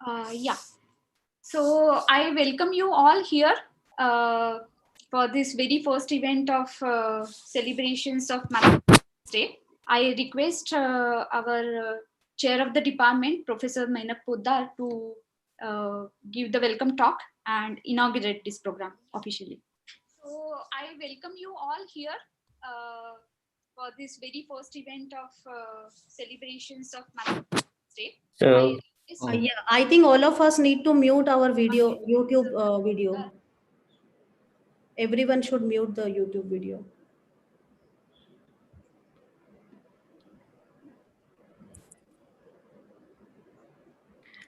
Yeah. So I welcome you all here for this very first event of celebrations of Mathematics Day. I request our chair of the department, Professor Mainak Poddar, to give the welcome talk and inaugurate this program officially. So I welcome you all here for this very first event of celebrations of Mathematics Day. So, Yeah, I think all of us need to mute our video, YouTube video. Everyone should mute the YouTube video.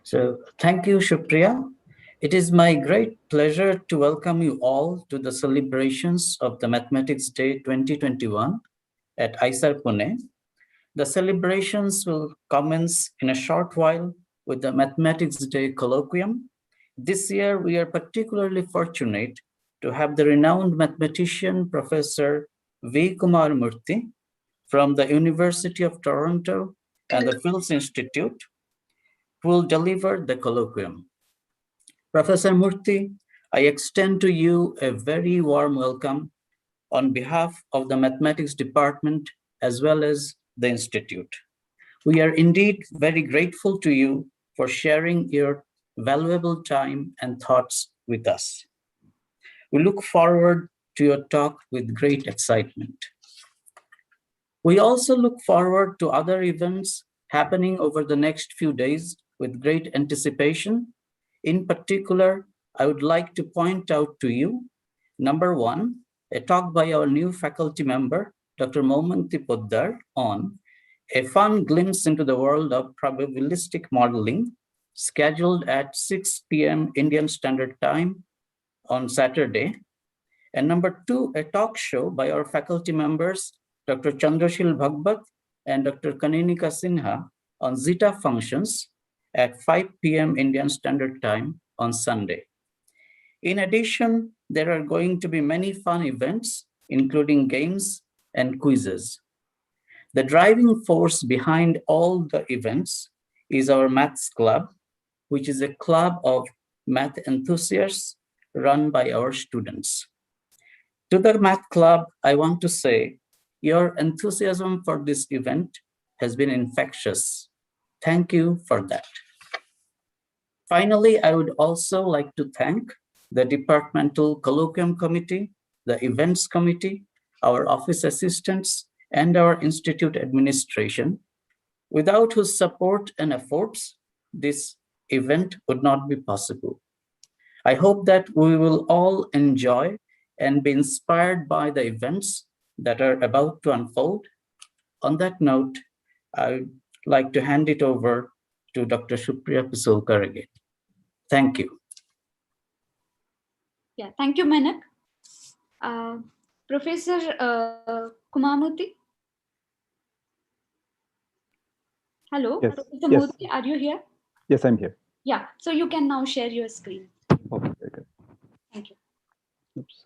so thank you, Shukriya. It is my great pleasure to welcome you all to the celebrations of the Mathematics Day 2021 at IISER Pune. The celebrations will commence in a short while with the Mathematics Day colloquium. This year, we are particularly fortunate to have the renowned mathematician, Professor Vkumar Murthy from the University of Toronto and the Fields Institute, who will deliver the colloquium. Professor Murthy, I extend to you a very warm welcome on behalf of the Mathematics Department as well as the Institute. We are indeed very grateful to you for sharing your valuable time and thoughts with us. We look forward to your talk with great excitement. We also look forward to other events happening over the next few days with great anticipation. In particular, I would like to point out to you, number one, a talk by our new faculty member, Dr. Murthy Poddar, on a fun glimpse into the world of probabilistic modeling, scheduled at 6 p.m. Indian Standard Time on Saturday. And number two, a talk show by our faculty members, Dr. Chandrashil Bhagbat and Dr. Kaninika Sinha on zeta functions at 5 p.m. Indian Standard Time on Sunday. In addition, there are going to be many fun events, including games and quizzes. The driving force behind all the events is our Maths Club, which is a club of math enthusiasts run by our students. To the Math Club, I want to say, your enthusiasm for this event has been infectious. Thank you for that. Finally, I would also like to thank the Departmental Colloquium Committee, the Events Committee, our office assistants, and our institute administration, without whose support and efforts, this event would not be possible. I hope that we will all enjoy and be inspired by the events that are about to unfold. On that note, I would like to hand it over to Dr. Supriya Pisolkar again. Thank you. Yeah, thank you, Mainak. Professor Kumar. Hello, Yes. Professor Yes. Murthy, are you here? Yes, I'm here. Yeah, so you can now share your screen. Okay, very good. Thank you. Oops.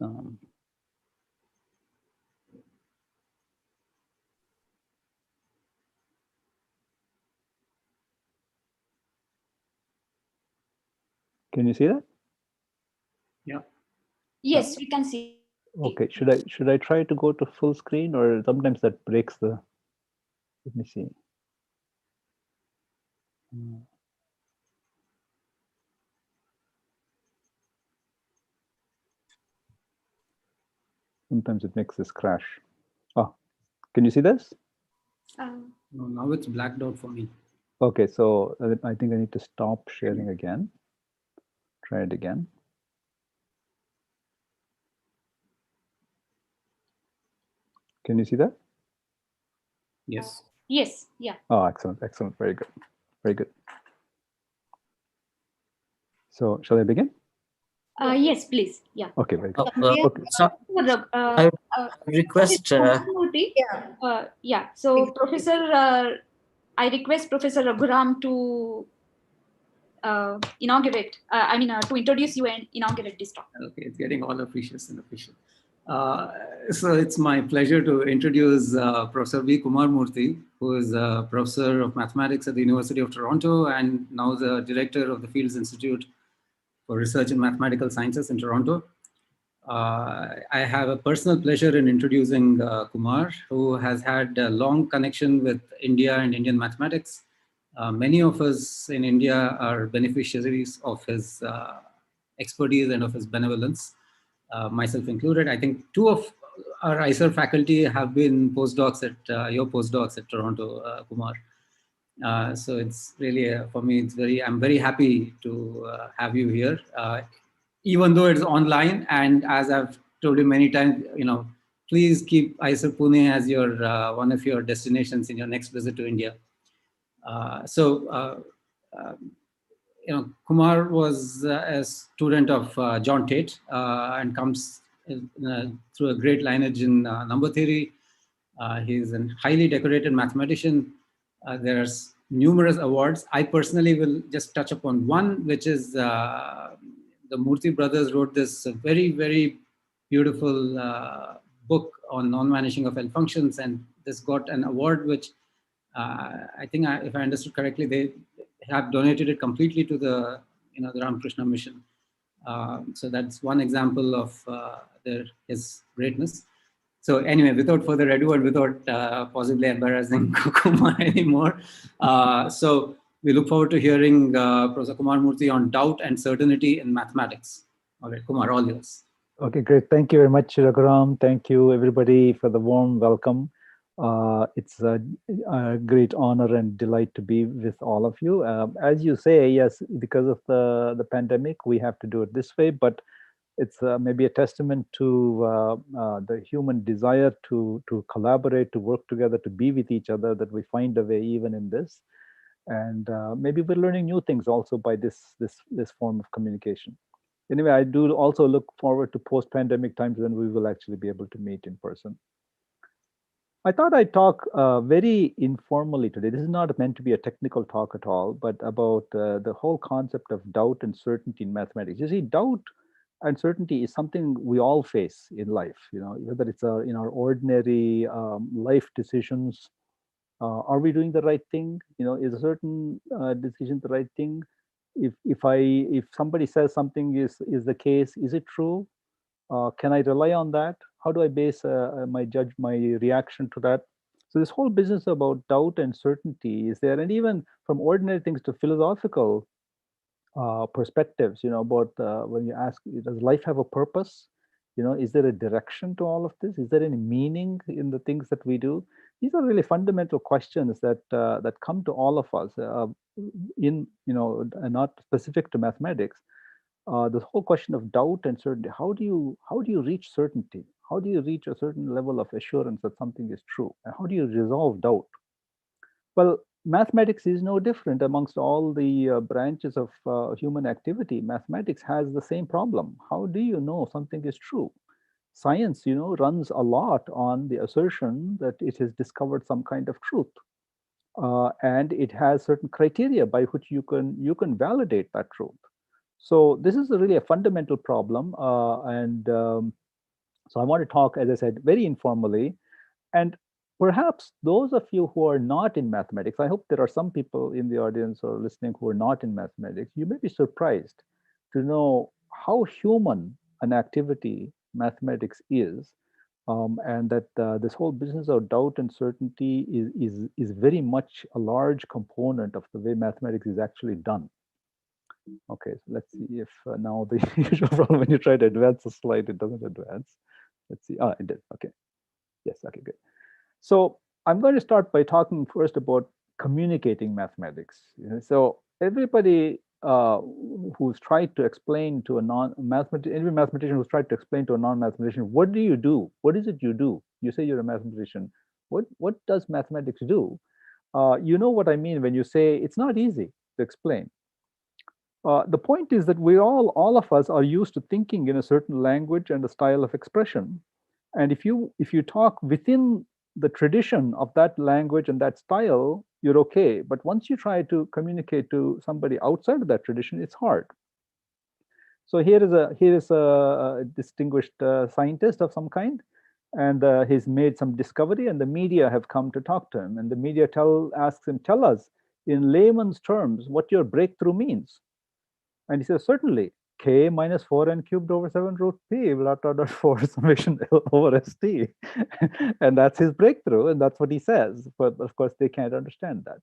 Can you see that? Yeah. Yes, we can see. Okay. Should I try to go to full screen, or sometimes that breaks the? Let me see. Sometimes it makes this crash. Oh, can you see this? No, now it's blacked out for me. Okay, so I think I need to stop sharing again. Try it again. Can you see that? Yes. Yes, yeah. Oh, excellent, excellent, very good, very good. So, shall I begin? Yes, please. Yeah. Okay, very good. Okay. So, I request. Yeah. So, Professor, I request Professor Raghuram to inaugurate. To introduce you and inaugurate this talk. Okay, it's getting all officious and official. So it's my pleasure to introduce Professor Vkumar Murthy, who is a professor of mathematics at the University of Toronto and now the director of the Fields Institute for Research in Mathematical Sciences in Toronto. I have a personal pleasure in introducing Kumar, who has had a long connection with India and Indian mathematics. Many of us in India are beneficiaries of his expertise and of his benevolence, myself included. I think two of our IISER faculty have been postdocs at your postdocs at Toronto, Kumar. So it's really, for me, I'm very happy to have you here, even though it's online. And as I've told you many times, please keep IISER Pune as your one of your destinations in your next visit to India. Kumar was a student of John Tate and comes through a great lineage in number theory. He's a highly decorated mathematician. There's numerous awards. I personally will just touch upon one, which is the Murthy brothers wrote this very, very beautiful book on non-vanishing of L functions, and this got an award which I think, if I understood correctly, they have donated it completely to the the Ramakrishna mission. So that's one example of his greatness. So anyway, without further ado and without possibly embarrassing Kumar anymore, so we look forward to hearing Professor Kumar Murthy on doubt and certainty in mathematics. All right, Kumar, all yours. Okay, great. Thank you very much, Raghuram. Thank you, everybody, for the warm welcome. It's a great honor and delight to be with all of you. As you say, yes, because of the pandemic, we have to do it this way, but it's maybe a testament to the human desire to collaborate, to work together, to be with each other, that we find a way even in this. And maybe we're learning new things also by this form of communication. Anyway, I do also look forward to post-pandemic times when we will actually be able to meet in person. I thought I'd talk very informally today. This is not meant to be a technical talk at all, but about the whole concept of doubt and certainty in mathematics. You see, doubt and certainty is something we all face in life. Whether it's in our ordinary life decisions. Are we doing the right thing? Is a certain decision the right thing? If somebody says something is the case, is it true? Can I rely on that? How do I base my reaction to that? So this whole business about doubt and certainty is there, and even from ordinary things to philosophical perspectives. About when you ask, does life have a purpose? Is there a direction to all of this? Is there any meaning in the things that we do? These are really fundamental questions that come to all of us. Not specific to mathematics. This whole question of doubt and certainty. How do you reach certainty? How do you reach a certain level of assurance that something is true? And how do you resolve doubt? Well, mathematics is no different amongst all the branches of human activity. Mathematics has the same problem. How do you know something is true? Science, runs a lot on the assertion that it has discovered some kind of truth. And it has certain criteria by which you can validate that truth. So this is really a fundamental problem. So I want to talk, as I said, very informally. And perhaps those of you who are not in mathematics, I hope there are some people in the audience or listening who are not in mathematics, you may be surprised to know how human an activity mathematics is. And that this whole business of doubt and certainty is very much a large component of the way mathematics is actually done. Okay, so let's see if now the usual problem when you try to advance a slide, it doesn't advance. Let's see. It did. Okay. Yes. Okay, good. So I'm going to start by talking first about communicating mathematics. So everybody who's tried to explain to a every mathematician who's tried to explain to a non-mathematician, what do you do? What is it you do? You say you're a mathematician. What does mathematics do? You know what I mean when you say it's not easy to explain. The point is that all of us are used to thinking in a certain language and a style of expression. And if you talk within the tradition of that language and that style, you're okay. But once you try to communicate to somebody outside of that tradition, it's hard. So here is a distinguished scientist of some kind, and he's made some discovery, and the media have come to talk to him, and the media asks him, tell us in layman's terms what your breakthrough means. And he says, certainly, k minus 4n cubed over 7 root p dot dot dot 4 summation over st. And that's his breakthrough, and that's what he says. But of course, they can't understand that.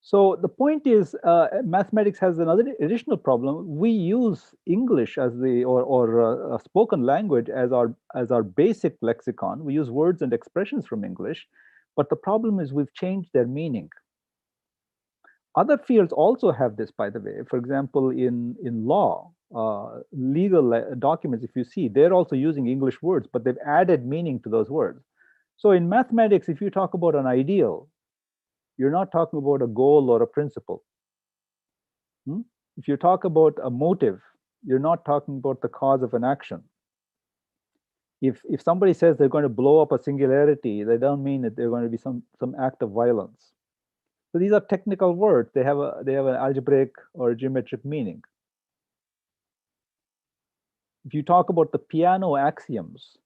So the point is, mathematics has another additional problem. We use English as or spoken language as our basic lexicon. We use words and expressions from English, but the problem is we've changed their meaning. Other fields also have this, by the way. For example, in law, legal documents, if you see, they're also using English words, but they've added meaning to those words. So in mathematics, if you talk about an ideal, you're not talking about a goal or a principle. If you talk about a motive, you're not talking about the cause of an action. If somebody says they're going to blow up a singularity, they don't mean that they're going to be some act of violence. So these are technical words. They have an algebraic or geometric meaning. If you talk about the piano axioms,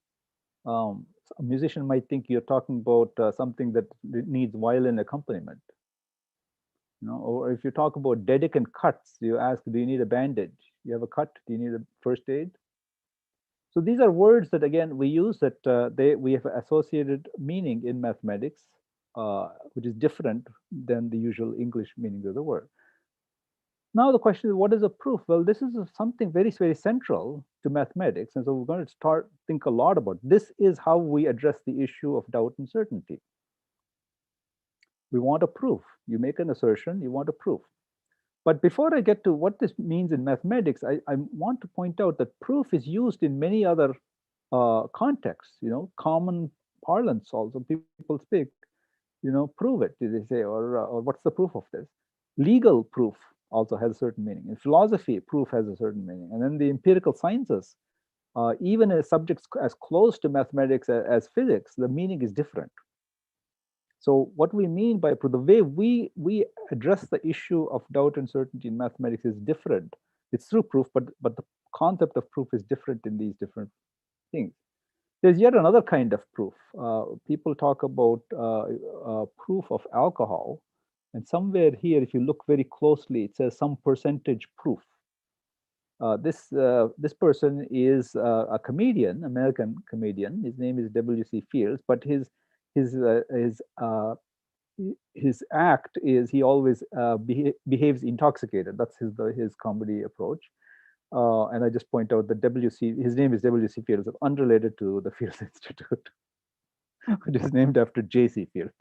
a musician might think you're talking about something that needs violin accompaniment. Or if you talk about Dedekind cuts, you ask, do you need a bandage? You have a cut, do you need a first aid? So these are words that, again, we use that we have associated meaning in mathematics, which is different than the usual English meaning of the word. Now the question is, what is a proof? Well, this is something very, very central to mathematics. And so we're going to think a lot about this. Is how we address the issue of doubt and certainty. We want a proof. You make an assertion, you want a proof. But before I get to what this means in mathematics, I want to point out that proof is used in many other contexts, common parlance also. People speak, prove it, they say, or what's the proof of this? Legal proof also has a certain meaning. In philosophy, proof has a certain meaning. And then the empirical sciences, even as subjects as close to mathematics as physics, the meaning is different. So what we mean by proof, the way we address the issue of doubt and certainty in mathematics is different. It's through proof, but the concept of proof is different in these different things. There's yet another kind of proof. People talk about proof of alcohol. And somewhere here, if you look very closely, it says some percentage proof. This person is a comedian, American comedian. His name is W.C. Fields, but his act is he always behaves intoxicated. That's his comedy approach. And I just point out that his name is W.C. Fields, unrelated to the Fields Institute. It is named after J.C. Fields.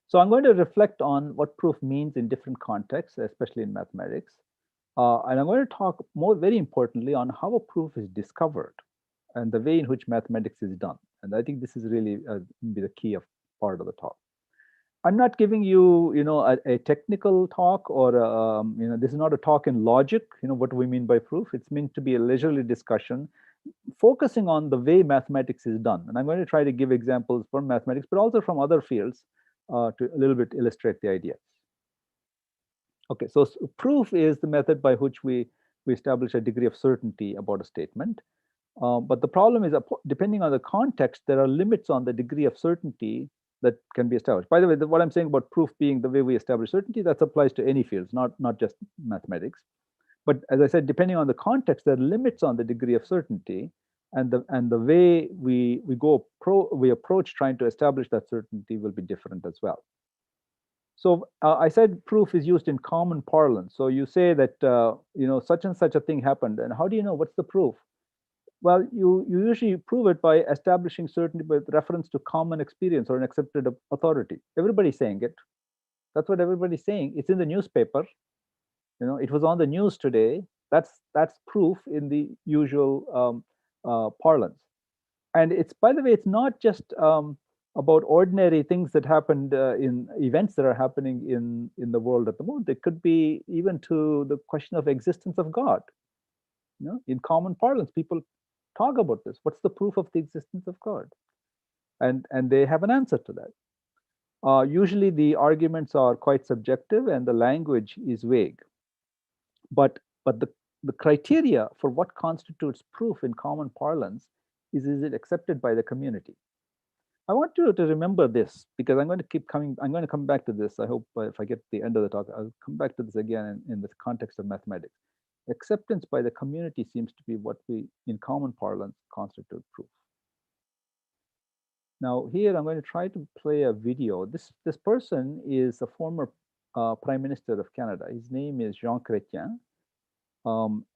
So I'm going to reflect on what proof means in different contexts, especially in mathematics. And I'm going to talk very importantly, on how a proof is discovered and the way in which mathematics is done. And I think this is really be the key part of the talk. I'm not giving you, a technical talk, or this is not a talk in logic. What do we mean by proof? It's meant to be a leisurely discussion, focusing on the way mathematics is done. And I'm going to try to give examples from mathematics, but also from other fields to a little bit illustrate the ideas. Okay, so proof is the method by which we establish a degree of certainty about a statement. But the problem is, depending on the context, there are limits on the degree of certainty that can be established. By the way, what I'm saying about proof being the way we establish certainty, that applies to any fields, not just mathematics. But as I said, depending on the context, there are limits on the degree of certainty, and the way we approach trying to establish that certainty will be different as well. So I said proof is used in common parlance. So you say that such and such a thing happened, and how do you know what's the proof? Well, you usually prove it by establishing certainty with reference to common experience or an accepted authority. Everybody's saying it. That's what everybody's saying. It's in the newspaper. It was on the news today. That's proof in the usual parlance. And it's, by the way, it's not just about ordinary things that happened in events that are happening in the world at the moment. It could be even to the question of existence of God. In common parlance, people talk about this. What's the proof of the existence of God? And they have an answer to that. Usually the arguments are quite subjective and the language is vague. But the criteria for what constitutes proof in common parlance is it accepted by the community? I want you to remember this, because I'm going to come back to this. I hope if I get to the end of the talk, I'll come back to this again in the context of mathematics. Acceptance by the community seems to be what we, in common parlance, constitute proof. Now here I'm going to try to play a video. This person is a former Prime Minister of Canada. His name is Jean Chrétien.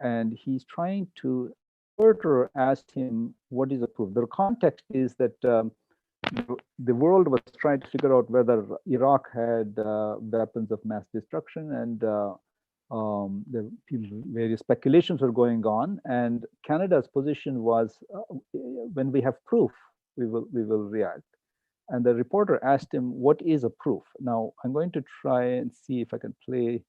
And he's trying to, reporter asked him, what is a proof? The context is that the world was trying to figure out whether Iraq had weapons of mass destruction, and various speculations were going on. And Canada's position was, when we have proof, we will react. And the reporter asked him, what is a proof? Now, I'm going to try and see if I can play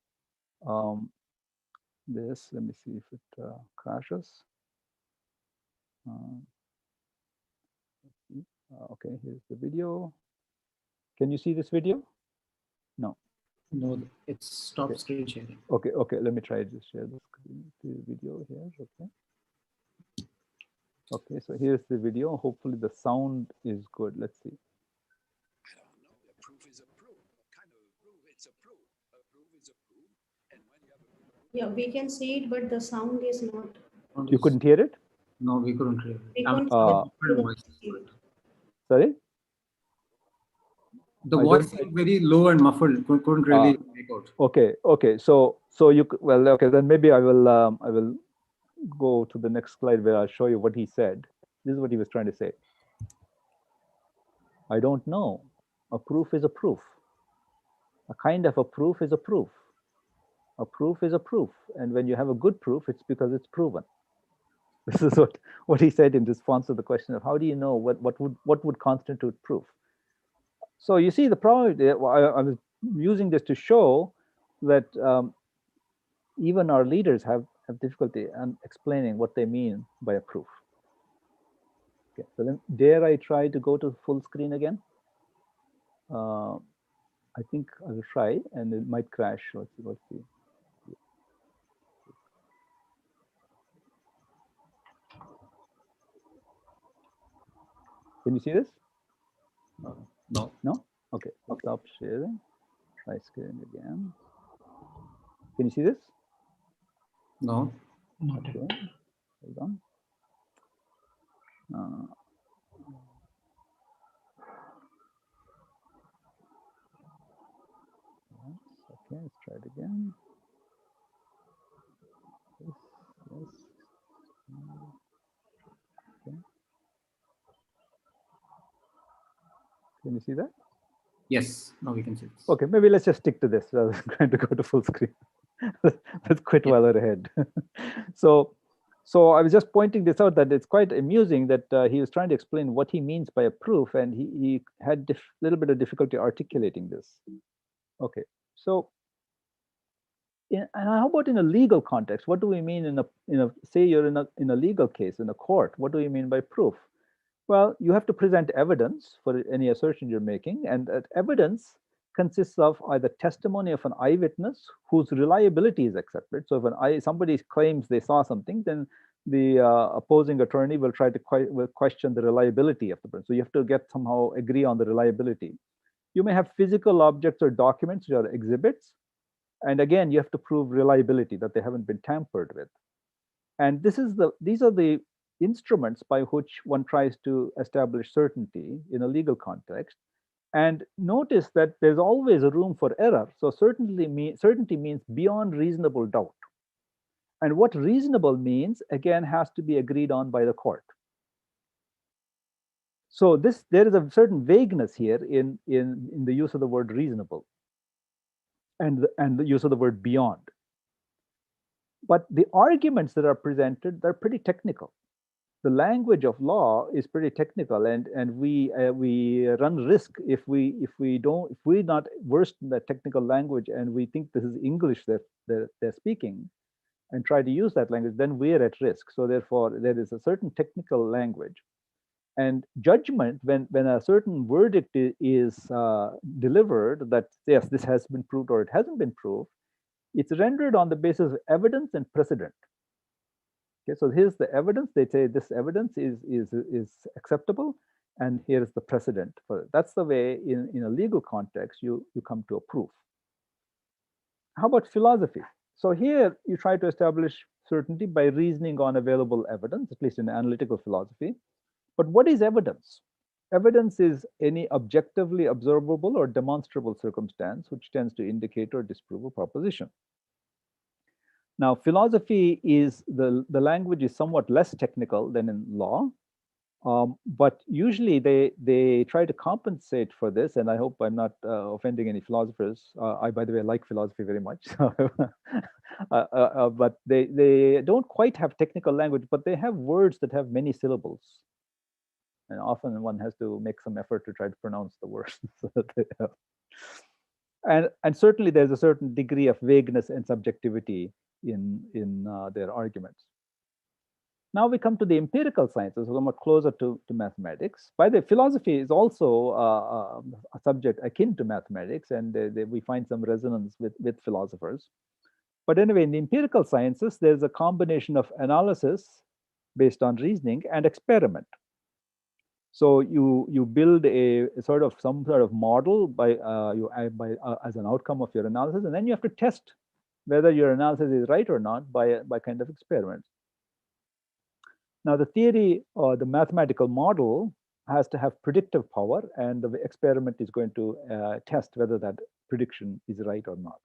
this. Let me see if it crashes. Okay, here's the video. Can you see this video? No. No, it's stop screen sharing. Okay, let me try to share the video here. Okay. Okay, so here's the video. Hopefully the sound is good. Let's see. I don't know. A proof is a proof. What kind of a proof? It's a proof. A proof is a proof. And when you have a proof, Yeah, we can see it, but the sound is not. You couldn't hear it? No, we couldn't hear it. We I mean, couldn't see it. Sorry? The voice is very low and muffled. Couldn't really make out. Okay. So you well, okay. Then maybe I will go to the next slide where I'll show you what he said. This is what he was trying to say. I don't know. A proof is a proof. A kind of a proof is a proof. A proof is a proof. And when you have a good proof, it's because it's proven. This is what he said in response to the question of how do you know what would constitute proof? So you see the problem. I was using this to show that even our leaders have difficulty in explaining what they mean by a proof. Okay, so then dare I try to go to full screen again? I think I will try, and it might crash. Let's see. Can you see this? No. No? Okay. Stop sharing. Try screen again. Can you see this? No. Okay. Hold on. Okay, let's try it again. Yes. Okay. Can you see that? Yes. Now we can see this. Okay, maybe let's just stick to this rather than trying to go to full screen. Let's quit while we're ahead. So I was just pointing this out, that it's quite amusing that he was trying to explain what he means by a proof, and he had a little bit of difficulty articulating this. Okay, so and how about in a legal context? What do we mean in a say you're in a legal case in a court? What do you mean by proof? Well, you have to present evidence for any assertion you're making, and that evidence consists of either testimony of an eyewitness whose reliability is accepted. So if somebody claims they saw something, then the opposing attorney will try to question the reliability of the person. So you have to somehow agree on the reliability. You may have physical objects or documents which are exhibits, and again you have to prove reliability, that they haven't been tampered with. And these are the instruments by which one tries to establish certainty in a legal context. And notice that there's always a room for error. So certainty means beyond reasonable doubt. And what reasonable means, again, has to be agreed on by the court. So there is a certain vagueness here in the use of the word reasonable and the use of the word beyond. But the arguments that are presented, they're pretty technical. The language of law is pretty technical, and we run risk if we're not versed in the technical language and we think this is English that they're speaking and try to use that language, then we're at risk. So therefore, there is a certain technical language. And judgment, when a certain verdict is delivered that yes, this has been proved or it hasn't been proved, It's rendered on the basis of evidence and precedent. Okay, so here's the evidence. They say this evidence is acceptable, and here is the precedent for it. That's the way in a legal context you come to a proof. How about philosophy? So here you try to establish certainty by reasoning on available evidence, at least in analytical philosophy. But what is evidence? Evidence is any objectively observable or demonstrable circumstance which tends to indicate or disprove a proposition. Now, philosophy is the language is somewhat less technical than in law, but usually they try to compensate for this. And I hope I'm not offending any philosophers. I, by the way, like philosophy very much. But they don't quite have technical language, but they have words that have many syllables. And often one has to make some effort to try to pronounce the words. And certainly there's a certain degree of vagueness and subjectivity in their arguments. Now we come to the empirical sciences, somewhat closer to mathematics. By the way, philosophy is also a subject akin to mathematics, and we find some resonance with philosophers. But anyway, in the empirical sciences, there's a combination of analysis based on reasoning and experiment. So you build some sort of model by as an outcome of your analysis, and then you have to test whether your analysis is right or not by kind of experiments. Now, the theory or the mathematical model has to have predictive power, and the experiment is going to test whether that prediction is right or not.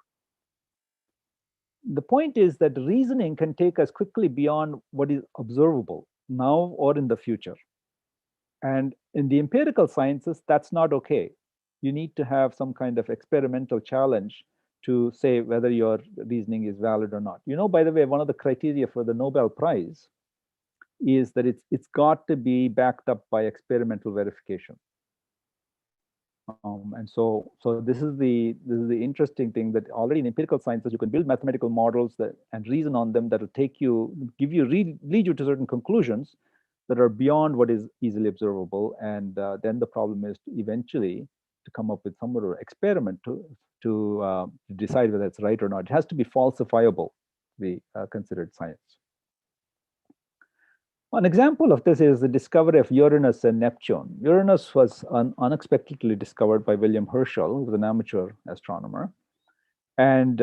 The point is that reasoning can take us quickly beyond what is observable now or in the future. And in the empirical sciences, that's not okay. You need to have some kind of experimental challenge to say whether your reasoning is valid or not. You know, by the way, one of the criteria for the Nobel Prize is that it's got to be backed up by experimental verification. And so this is the interesting thing, that already in empirical sciences you can build mathematical models and reason on them that will lead you to certain conclusions that are beyond what is easily observable. And then the problem is eventually to come up with some sort of experiment to decide whether it's right or not. It has to be falsifiable to be considered science. An example of this is the discovery of Uranus and Neptune. Uranus was unexpectedly discovered by William Herschel, who was an amateur astronomer. And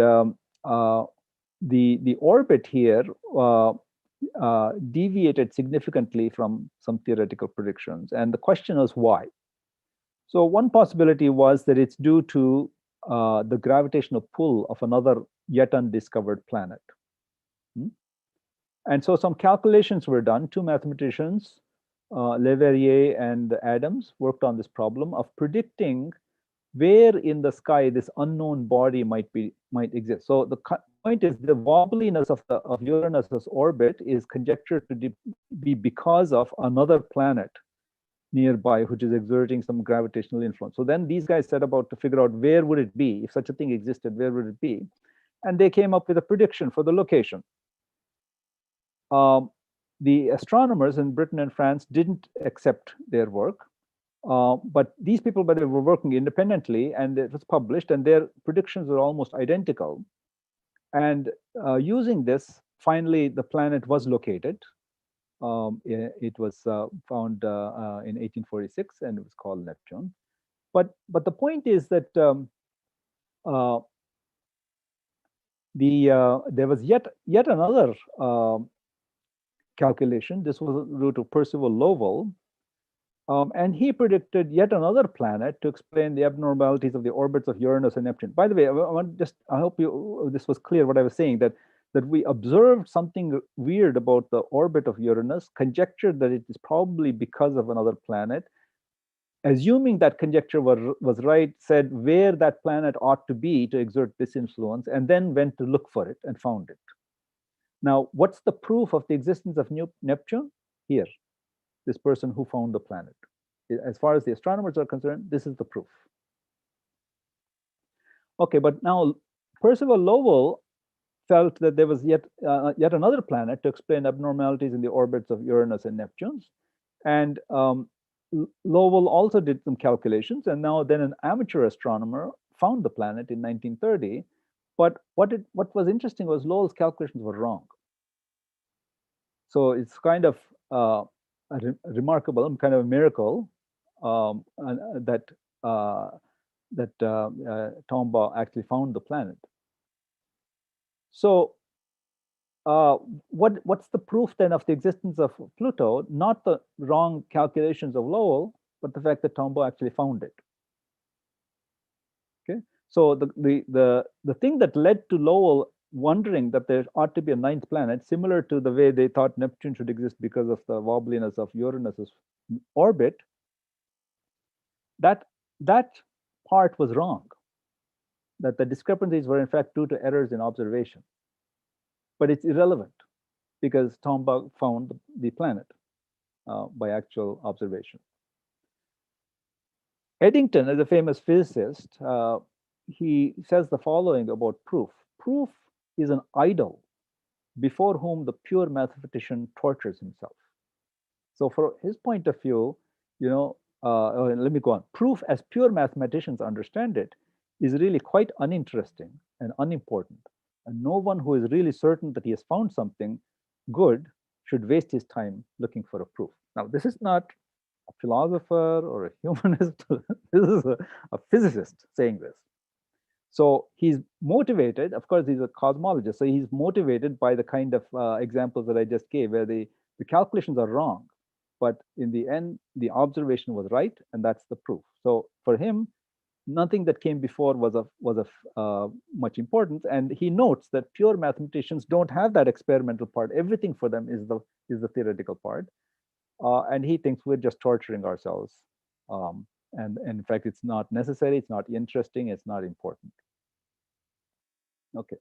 the orbit here deviated significantly from some theoretical predictions. And the question is why? So one possibility was that it's due to the gravitational pull of another yet undiscovered planet. And so some calculations were done. Two mathematicians, Leverrier and Adams, worked on this problem of predicting where in the sky this unknown body might exist. So the point is the wobbliness of Uranus's orbit is conjectured to be because of another planet nearby, which is exerting some gravitational influence. So then these guys set about to figure out where would it be, if such a thing existed, where would it be? And they came up with a prediction for the location. The astronomers in Britain and France didn't accept their work, but these people, by the way, were working independently, and it was published, and their predictions were almost identical. And using this, finally, the planet was located. It was found in 1846, and it was called Neptune. But the point is that there was yet another calculation. This was due to Percival Lowell, and he predicted yet another planet to explain the abnormalities of the orbits of Uranus and Neptune. By the way, I hope this was clear what I was saying, that we observed something weird about the orbit of Uranus, conjectured that it is probably because of another planet, assuming that conjecture was right, said where that planet ought to be to exert this influence, and then went to look for it and found it. Now, what's the proof of the existence of Neptune? Here, this person who found the planet. As far as the astronomers are concerned, this is the proof. Okay, but now Percival Lowell felt that there was yet another planet to explain abnormalities in the orbits of Uranus and Neptune. And Lowell also did some calculations, and now then an amateur astronomer found the planet in 1930 But what was interesting was Lowell's calculations were wrong. So it's kind of remarkable, kind of a miracle that Tombaugh actually found the planet. So what's the proof then of the existence of Pluto? Not the wrong calculations of Lowell, but the fact that Tombaugh actually found it. Okay, so the thing that led to Lowell wondering that there ought to be a ninth planet, similar to the way they thought Neptune should exist because of the wobbliness of Uranus's orbit, that part was wrong. That the discrepancies were in fact due to errors in observation. But it's irrelevant because Tombaugh found the planet by actual observation. Eddington, as a famous physicist, he says the following about proof. Proof is an idol before whom the pure mathematician tortures himself. So from his point of view, let me go on. Proof, as pure mathematicians understand it, is really quite uninteresting and unimportant. And no one who is really certain that he has found something good should waste his time looking for a proof. Now, this is not a philosopher or a humanist. This is a physicist saying this. So he's motivated, of course, he's a cosmologist, so he's motivated by the kind of examples that I just gave, where the calculations are wrong, but in the end, the observation was right, and that's the proof. So for him, nothing that came before was of much importance, and he notes that pure mathematicians don't have that experimental part. Everything for them is the theoretical part, and he thinks we're just torturing ourselves. And in fact, it's not necessary, it's not interesting, it's not important. Okay.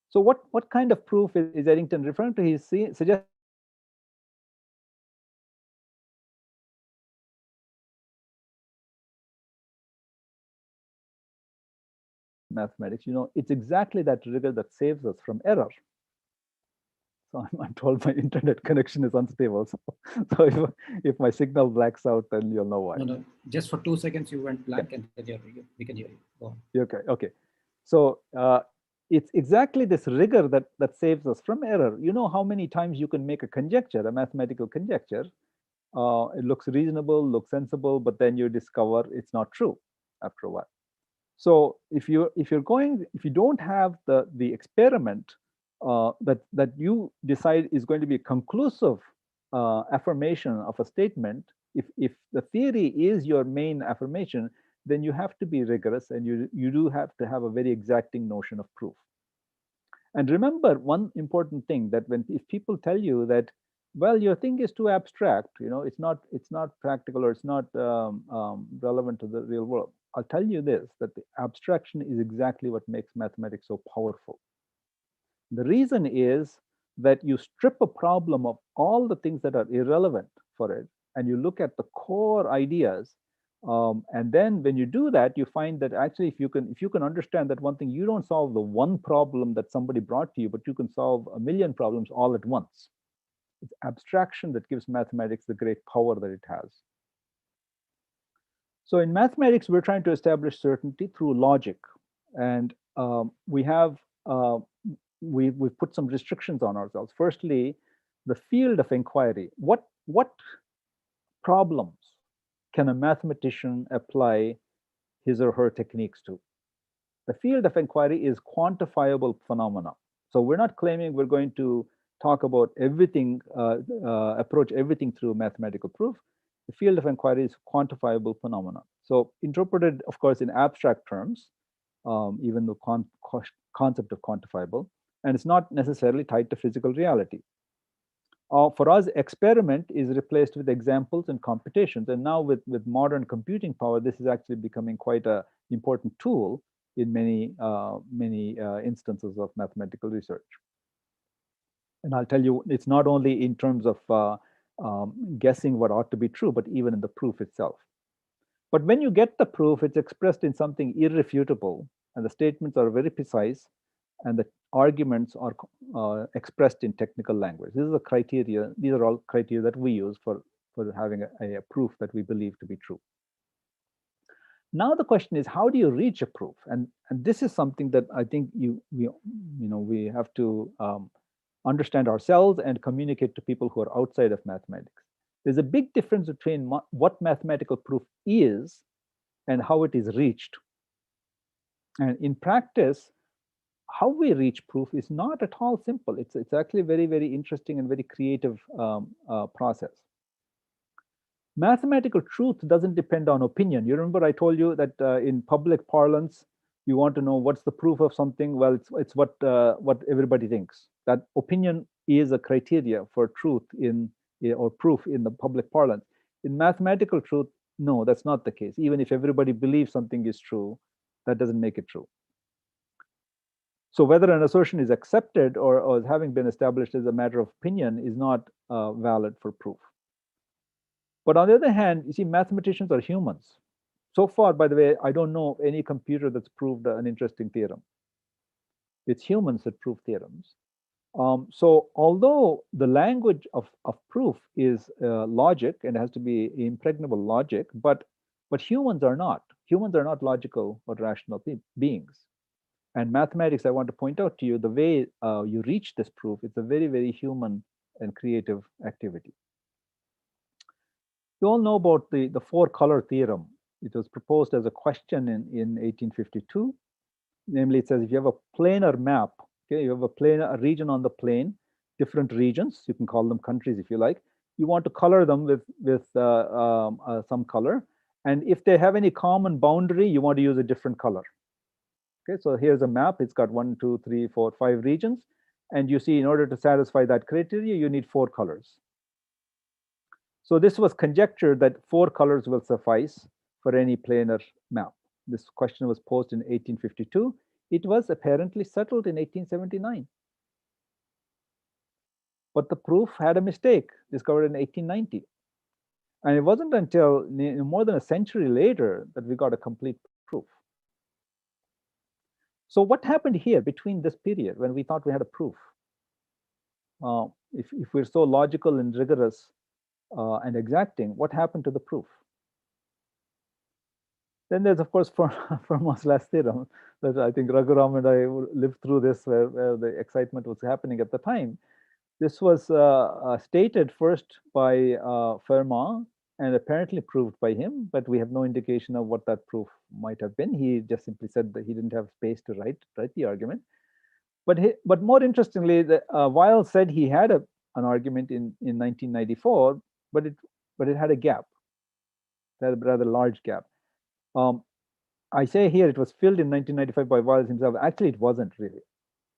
So what kind of proof is Eddington referring to? He's suggesting mathematics. It's exactly that rigor that saves us from error. So I'm told my internet connection is unstable. So if my signal blacks out, then you'll know why. No. Just for 2 seconds, you went blank, and we can hear you. Go on. Okay. So it's exactly this rigor that saves us from error. You know how many times you can make a conjecture, a mathematical conjecture. It looks reasonable, looks sensible, but then you discover it's not true after a while. So if you don't have the experiment that you decide is going to be a conclusive affirmation of a statement, if the theory is your main affirmation, then you have to be rigorous, and you do have to have a very exacting notion of proof. And remember one important thing, that if people tell you that, well, your thing is too abstract, it's not practical, or it's not relevant to the real world, I'll tell you this, that the abstraction is exactly what makes mathematics so powerful. The reason is that you strip a problem of all the things that are irrelevant for it, and you look at the core ideas. And then when you do that, you find that actually, if you can understand that one thing, you don't solve the one problem that somebody brought to you, but you can solve a million problems all at once. It's abstraction that gives mathematics the great power that it has. So in mathematics, we're trying to establish certainty through logic, and we've put some restrictions on ourselves. Firstly, the field of inquiry. What problems can a mathematician apply his or her techniques to? The field of inquiry is quantifiable phenomena. So we're not claiming we're going to talk about everything, approach everything through mathematical proof. The field of inquiry is quantifiable phenomena. So interpreted, of course, in abstract terms, even the concept of quantifiable, and it's not necessarily tied to physical reality. For us, experiment is replaced with examples and computations. And now with modern computing power, this is actually becoming quite an important tool in many instances of mathematical research. And I'll tell you, it's not only in terms of guessing what ought to be true, but even in the proof itself. But when you get the proof, it's expressed in something irrefutable, and the statements are very precise, and the arguments are expressed in technical language. This is a criteria. These are all criteria that we use for having a proof that we believe to be true. Now the question is, how do you reach a proof? And this is something that I think we have to understand ourselves and communicate to people who are outside of mathematics. There's a big difference between what mathematical proof is and how it is reached. And in practice, how we reach proof is not at all simple. It's actually very, very interesting and very creative process. Mathematical truth doesn't depend on opinion. You remember I told you that in public parlance, you want to know what's the proof of something. Well, it's what everybody thinks. That opinion is a criteria for truth or proof in the public parlance. In mathematical truth, no, that's not the case. Even if everybody believes something is true, that doesn't make it true. So whether an assertion is accepted or is having been established as a matter of opinion is not valid for proof. But on the other hand, you see, mathematicians are humans. So far, by the way, I don't know any computer that's proved an interesting theorem. It's humans that prove theorems. So although the language of proof is logic and has to be impregnable logic, but humans are not. Humans are not logical or rational beings. And mathematics, I want to point out to you, the way you reach this proof, it's a very, very human and creative activity. You all know about the Fourcolor theorem. It was proposed as a question in 1852. Namely, it says if you have a planar map, okay, you have a region on the plane, different regions, you can call them countries if you like. You want to color them with some color. And if they have any common boundary, you want to use a different color. Okay, so here's a map. It's got 1, 2, 3, 4, 5 regions. And you see, in order to satisfy that criteria, you need 4 colors. So this was conjectured that 4 colors will suffice for any planar map. This question was posed in 1852. It was apparently settled in 1879. But the proof had a mistake, discovered in 1890. And it wasn't until more than a century later that we got a complete proof. So what happened here between this period when we thought we had a proof? If we're so logical and rigorous and exacting, what happened to the proof? Then there's, of course, Fermat's last theorem that I think Raghuram and I lived through this, where the excitement was happening at the time. This was stated first by Fermat and apparently proved by him, but we have no indication of what that proof might have been. He just simply said that he didn't have space to write the argument. But more interestingly, Weil said he had an argument in 1994, but it had a gap, it had a rather large gap. I say here it was filled in 1995 by Weil himself. Actually, it wasn't really.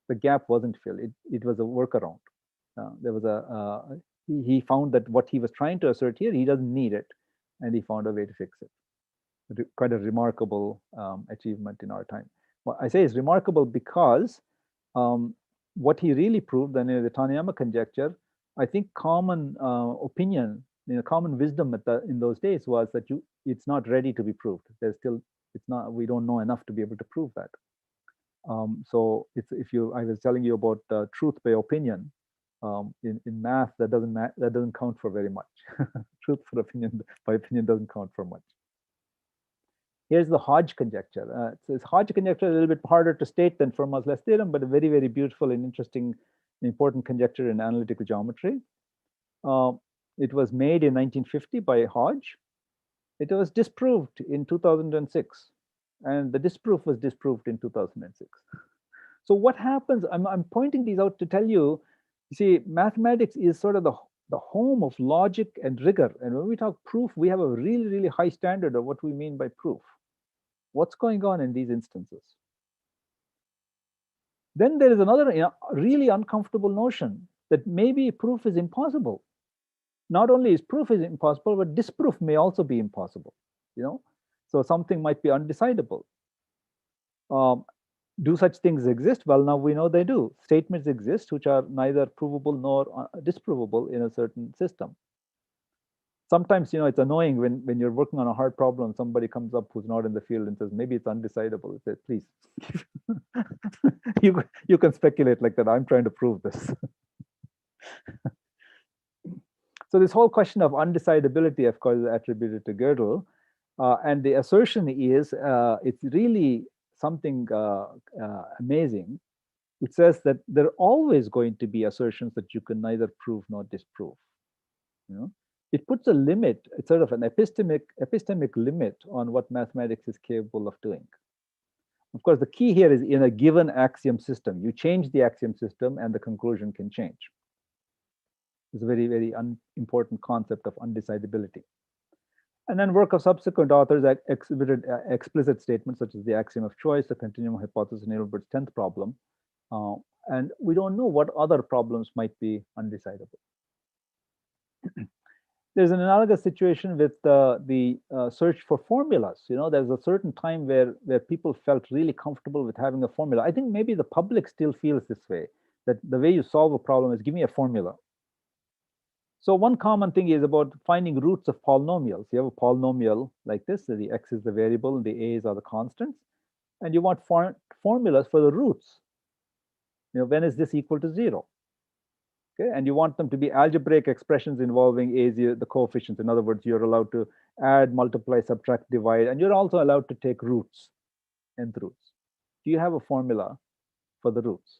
The gap wasn't filled. It was a workaround. There was he found that what he was trying to assert here, he doesn't need it, and he found a way to fix it. Quite a remarkable achievement in our time. Well, I say it's remarkable because what he really proved, and the Taniyama conjecture, I think common opinion, common wisdom in those days was that it's not ready to be proved. We don't know enough to be able to prove that. So I was telling you about truth by opinion. In math, that doesn't count for very much. Truth by opinion doesn't count for much. Here's the Hodge conjecture. This Hodge conjecture is a little bit harder to state than Fermat's last theorem, but a very, very beautiful and interesting, important conjecture in analytical geometry. It was made in 1950 by Hodge. It was disproved in 2006, and the disproof was disproved in 2006. So what happens? I'm pointing these out to tell you. You see, mathematics is sort of the home of logic and rigor. And when we talk proof, we have a really, really high standard of what we mean by proof. What's going on in these instances? Then there is another really uncomfortable notion that maybe proof is impossible. Not only is proof is impossible, but disproof may also be impossible. So something might be undecidable. Do such things exist? Well, now we know they do. Statements exist which are neither provable nor disprovable in a certain system. Sometimes, it's annoying when you're working on a hard problem, somebody comes up who's not in the field and says, maybe it's undecidable. Say, please, you can speculate like that. I'm trying to prove this. So this whole question of undecidability, of course, is attributed to Gödel. And the assertion is, it's really something amazing. It says that there are always going to be assertions that you can neither prove nor disprove. You know, it puts a limit. It's sort of an epistemic limit on what mathematics is capable of doing. Of course, the key here is in a given axiom system. You change the axiom system, and the conclusion can change. It's a very, very important concept of undecidability. And then work of subsequent authors exhibited explicit statements such as the axiom of choice, the continuum hypothesis, and Hilbert's 10th problem. And we don't know what other problems might be undecidable. There's an analogous situation with the search for formulas. You know, there's a certain time where people felt really comfortable with having a formula. I think maybe the public still feels this way, that the way you solve a problem is give me a formula. So one common thing is about finding roots of polynomials. You have a polynomial like this, so the x is the variable and the a's are the constants, and you want formulas for the roots. You know, when is this equal to 0? Okay, and you want them to be algebraic expressions involving a's, the coefficients. In other words, you're allowed to add, multiply, subtract, divide, and you're also allowed to take roots, nth roots. Do you have a formula for the roots?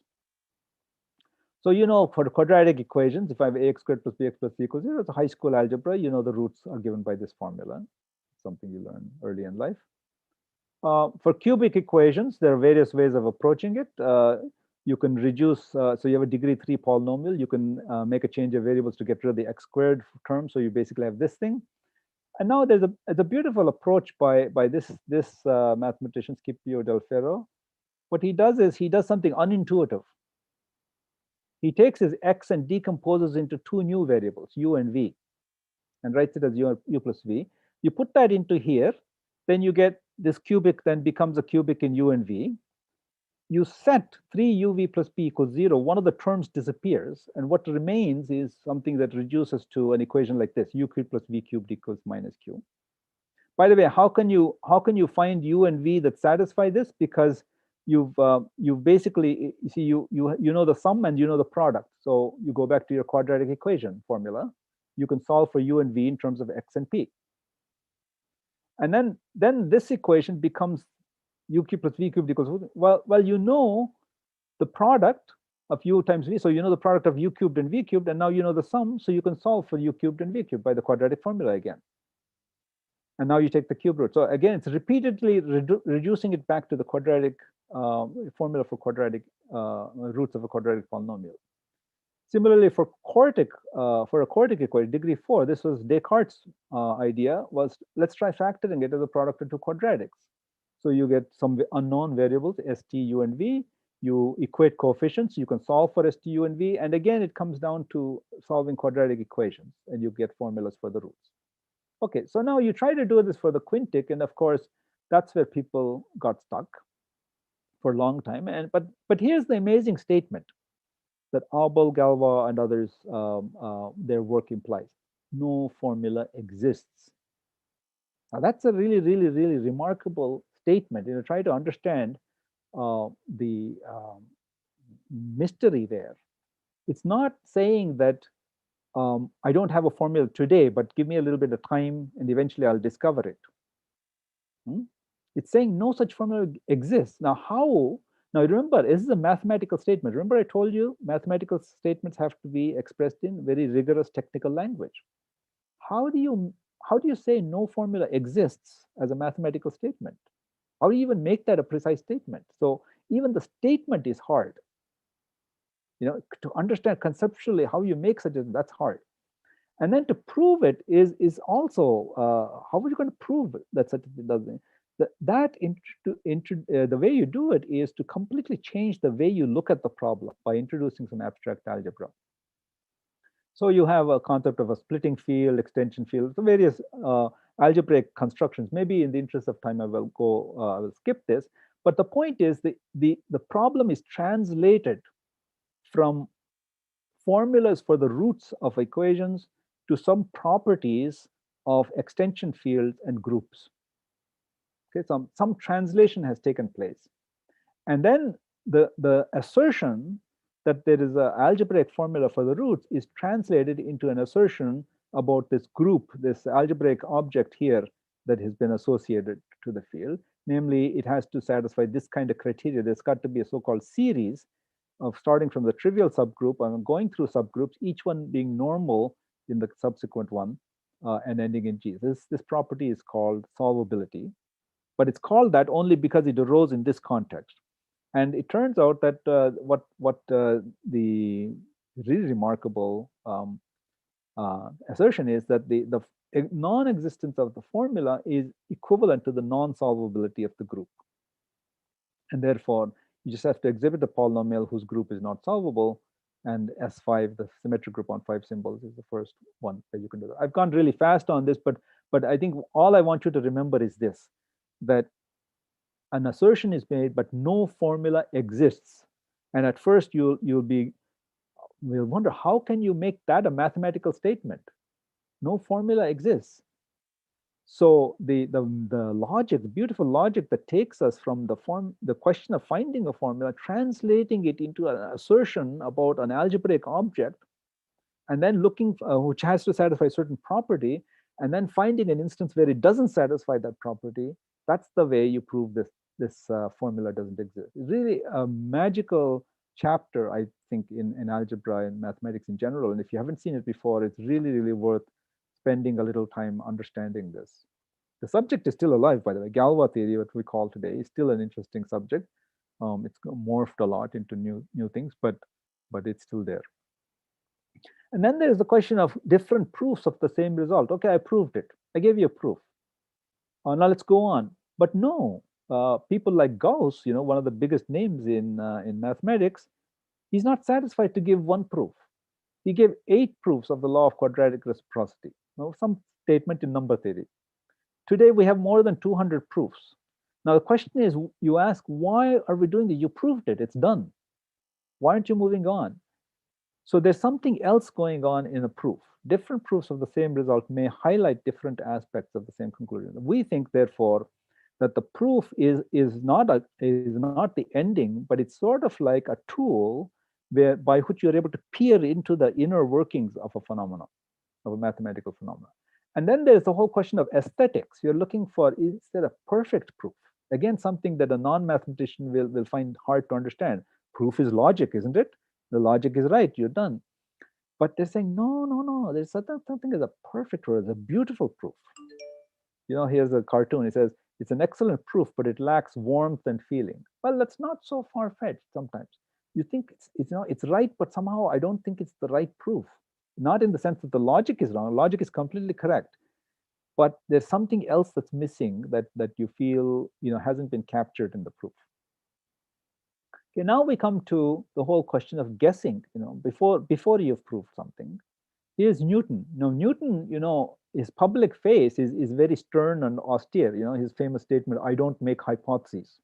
So, you know, for the quadratic equations, if I have ax squared plus bx plus c equals 0, it's a high school algebra. You know, the roots are given by this formula, something you learn early in life. For cubic equations, there are various ways of approaching it. You can reduce, so you have a degree 3 polynomial. You can make a change of variables to get rid of the x squared term. So you basically have this thing. And now there's a beautiful approach by this mathematician, Scipio del Ferro. What he does is he does something unintuitive. He takes his x and decomposes into two new variables, u and v, and writes it as u plus v. You put that into here, then you get this cubic then becomes a cubic in u and v. You set 3uv plus p equals 0. One of the terms disappears, and what remains is something that reduces to an equation like this: u cubed plus v cubed equals minus q. By the way, how can you find u and v that satisfy this? Because you've basically, you see, you know the sum and you know the product. So you go back to your quadratic equation formula. You can solve for u and v in terms of x and p. And then this equation becomes u cubed plus v cubed equals, well, you know the product of u times v. So you know the product of u cubed and v cubed, and now you know the sum. So you can solve for u cubed and v cubed by the quadratic formula again. And now you take the cube root. So again, it's repeatedly reducing it back to the quadratic formula for quadratic roots of a quadratic polynomial. Similarly, for a quartic equation, degree 4, this was Descartes' idea, was let's try factoring it as a product of two quadratics. So you get some unknown variables, st, u, and v. You equate coefficients. You can solve for st, u, and v. And again, it comes down to solving quadratic equations, and you get formulas for the roots. Okay, so now you try to do this for the quintic, and of course, that's where people got stuck for a long time. And but here's the amazing statement that Abel, Galwa, and others, their work implies: no formula exists. Now that's a really, really, really remarkable statement. You know, try to understand the mystery there. It's not saying that I don't have a formula today, but give me a little bit of time and eventually I'll discover it. It's saying no such formula exists. Now, how? Now, remember, this is a mathematical statement. Remember, I told you mathematical statements have to be expressed in very rigorous technical language. How do you say no formula exists as a mathematical statement? How do you even make that a precise statement? So even the statement is hard. You know, to understand conceptually how you make such a, that's hard. And then to prove it is also, how are you going to prove that such a thing doesn't? The way you do it is to completely change the way you look at the problem by introducing some abstract algebra. So you have a concept of a splitting field, extension field, so various algebraic constructions. Maybe in the interest of time, I will skip this. But the point is the problem is translated from formulas for the roots of equations to some properties of extension fields and groups. Okay, some translation has taken place. And then the assertion that there is an algebraic formula for the roots is translated into an assertion about this group, this algebraic object here, that has been associated to the field. Namely, it has to satisfy this kind of criteria. There's got to be a so-called series of starting from the trivial subgroup and going through subgroups, each one being normal in the subsequent one and ending in G. This property is called solvability, but it's called that only because it arose in this context. And it turns out that the really remarkable assertion is that the non-existence of the formula is equivalent to the non-solvability of the group. And therefore, you just have to exhibit a polynomial whose group is not solvable, and S5, the symmetric group on 5 symbols, is the first one that you can do that. I've gone really fast on this, but I think all I want you to remember is this, that an assertion is made, but no formula exists. And at first you'll wonder, how can you make that a mathematical statement? No formula exists. So the logic, the beautiful logic that takes us from the question of finding a formula, translating it into an assertion about an algebraic object, and then looking which has to satisfy a certain property, and then finding an instance where it doesn't satisfy that property. That's the way you prove this formula doesn't exist. It's really a magical chapter, I think, in algebra and mathematics in general. And if you haven't seen it before, it's really, really worth spending a little time understanding this. The subject is still alive, by the way. Galwa theory, what we call today, is still an interesting subject. It's morphed a lot into new things, but it's still there. And then there's the question of different proofs of the same result. Okay, I proved it. I gave you a proof. Now let's go on. But no, people like Gauss, one of the biggest names in mathematics, he's not satisfied to give one proof. He gave 8 proofs of the law of quadratic reciprocity. Some statement in number theory. Today we have more than 200 proofs. Now the question is, you ask, why are we doing it? You proved it. It's done. Why aren't you moving on? So there's something else going on in a proof. Different proofs of the same result may highlight different aspects of the same conclusion. We think, therefore, that the proof is not the ending, but it's sort of like a tool by which you're able to peer into the inner workings of a phenomenon, of a mathematical phenomenon. And then there's the whole question of aesthetics. You're looking for, is there a perfect proof? Again, something that a non-mathematician will find hard to understand. Proof is logic, isn't it? The logic is right, you're done. But they're saying, no, there's something as a perfect or as a beautiful proof. Here's a cartoon. It says, it's an excellent proof, but it lacks warmth and feeling. Well, that's not so far-fetched sometimes. You think it's right, but somehow I don't think it's the right proof. Not in the sense that the logic is wrong. Logic is completely correct. But there's something else that's missing that you feel hasn't been captured in the proof. Okay, now we come to the whole question of guessing. Before you've proved something. Here's Newton. Now Newton, his public face is very stern and austere. His famous statement, "I don't make hypotheses.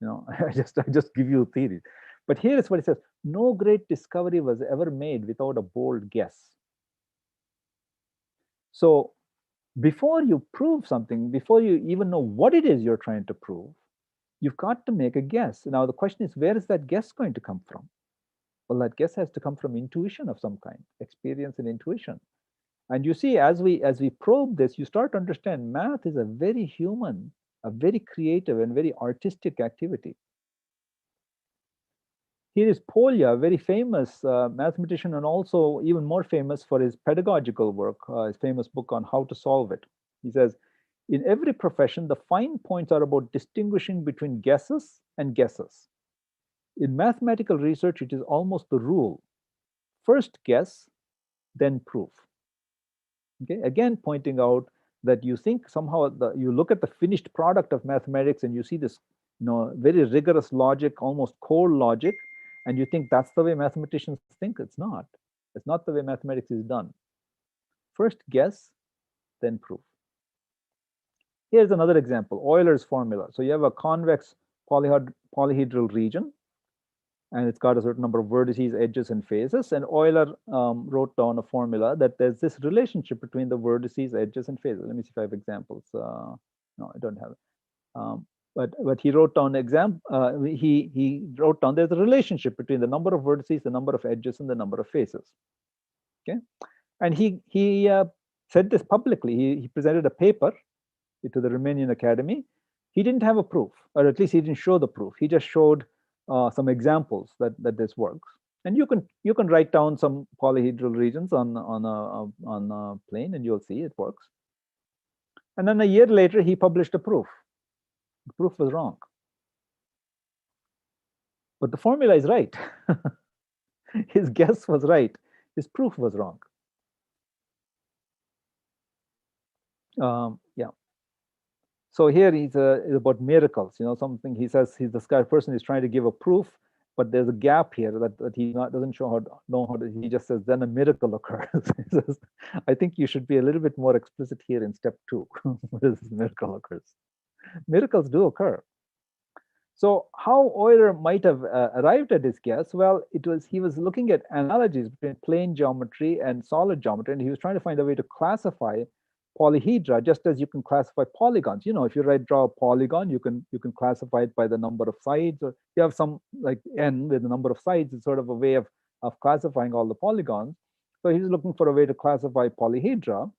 I just give you theories." But here is what he says: no great discovery was ever made without a bold guess. So before you prove something, before you even know what it is you're trying to prove, you've got to make a guess. Now the question is, where is that guess going to come from? Well, that guess has to come from intuition of some kind, experience and intuition. And you see, as we probe this, you start to understand math is a very human, a very creative and very artistic activity. Here is Polya, a very famous mathematician, and also even more famous for his pedagogical work, his famous book on how to solve it. He says, in every profession, the fine points are about distinguishing between guesses and guesses. In mathematical research, it is almost the rule. First guess, then proof. Okay, again pointing out that you think somehow you look at the finished product of mathematics and you see this very rigorous logic, almost cold logic, and you think that's the way mathematicians think. It's not. It's not the way mathematics is done. First guess, then proof. Here's another example, Euler's formula. So you have a convex polyhedral region, and it's got a certain number of vertices, edges, and faces. And Euler wrote down a formula that there's this relationship between the vertices, edges, and faces. Let me see if I have examples. No, I don't have it. But he wrote down he wrote down there's a relationship between the number of vertices, the number of edges, and the number of faces. Okay, and he said this publicly. He presented a paper to the Romanian Academy. He didn't have a proof, or at least he didn't show the proof. He just showed some examples that this works. And you can write down some polyhedral regions on a plane, and you'll see it works. And then a year later, he published a proof. The proof was wrong, but the formula is right. His guess was right. His proof was wrong. Yeah. So here he's about miracles. Something he says this guy person is trying to give a proof, but there's a gap here that he doesn't know how to. He just says then a miracle occurs. He says, I think you should be a little bit more explicit here in step 2. What is this miracle occurs? Miracles do occur. So how Euler might have arrived at his guess? Well, he was looking at analogies between plane geometry and solid geometry, and he was trying to find a way to classify polyhedra just as you can classify polygons. If you draw a polygon, you can classify it by the number of sides, or you have some like n with the number of sides. It's sort of a way of classifying all the polygons. So he's looking for a way to classify polyhedra.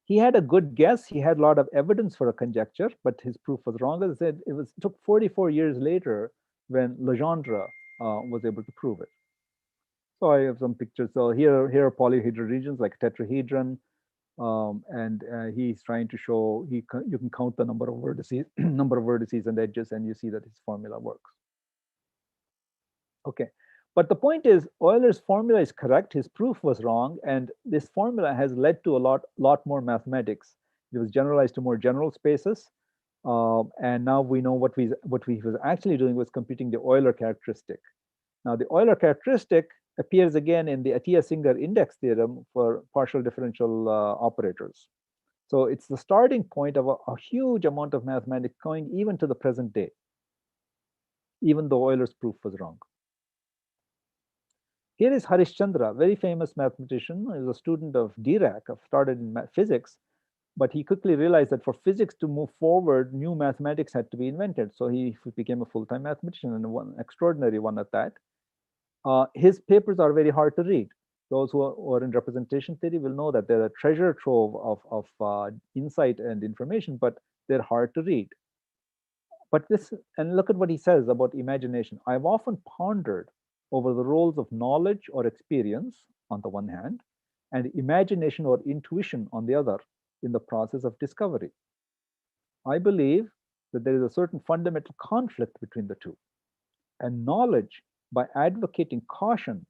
He had a good guess. He had a lot of evidence for a conjecture, but his proof was wrong. As I said, it took 44 years later when Legendre was able to prove it. So I have some pictures. So here are polyhedral regions like tetrahedron, and he's trying to show you can count the number of vertices, and edges, and you see that his formula works. Okay. But the point is, Euler's formula is correct. His proof was wrong, and this formula has led to a lot more mathematics. It was generalized to more general spaces, and now we know what he was actually doing was computing the Euler characteristic. Now, the Euler characteristic appears again in the Atiyah-Singer index theorem for partial differential operators. So it's the starting point of a huge amount of mathematics going even to the present day, even though Euler's proof was wrong. Here is Harishchandra, very famous mathematician. He was a student of Dirac, started in physics, but he quickly realized that for physics to move forward, new mathematics had to be invented. So he became a full-time mathematician, and one extraordinary one at that. His papers are very hard to read. Those who are in representation theory will know that they're a treasure trove of insight and information, but they're hard to read. And look at what he says about imagination. I've often pondered over the roles of knowledge or experience on the one hand, and imagination or intuition on the other in the process of discovery. I believe that there is a certain fundamental conflict between the two, and knowledge, by advocating caution,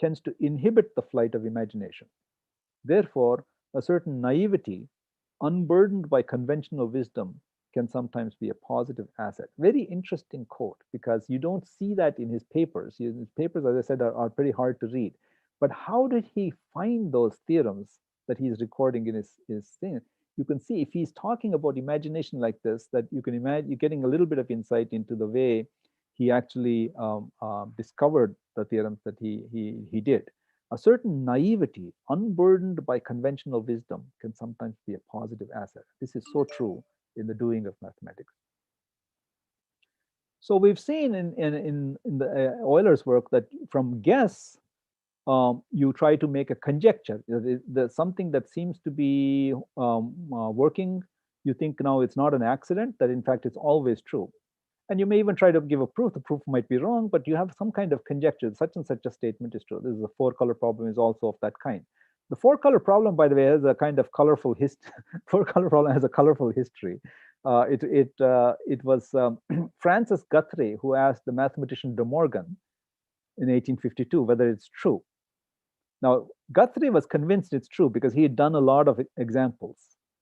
tends to inhibit the flight of imagination. Therefore, a certain naivety, unburdened by conventional wisdom, can sometimes be a positive asset. Very interesting quote, because you don't see that in his papers. His papers, as I said, are pretty hard to read. But how did he find those theorems that he's recording in his thing? You can see if he's talking about imagination like this, that you can imagine you're getting a little bit of insight into the way he actually discovered the theorems that he did. A certain naivety, unburdened by conventional wisdom, can sometimes be a positive asset. This is so true in the doing of mathematics. So we've seen in the Euler's work that from guess, you try to make a conjecture. There's something that seems to be working. You think now it's not an accident, that in fact it's always true. And you may even try to give a proof. The proof might be wrong, but you have some kind of conjecture. Such and such a statement is true. This is a four-color problem is also of that kind. The four-color problem, by the way, has a kind of colorful history. Four-color problem has a colorful history. It was Francis Guthrie who asked the mathematician De Morgan in 1852 whether it's true. Now, Guthrie was convinced it's true because he had done a lot of examples,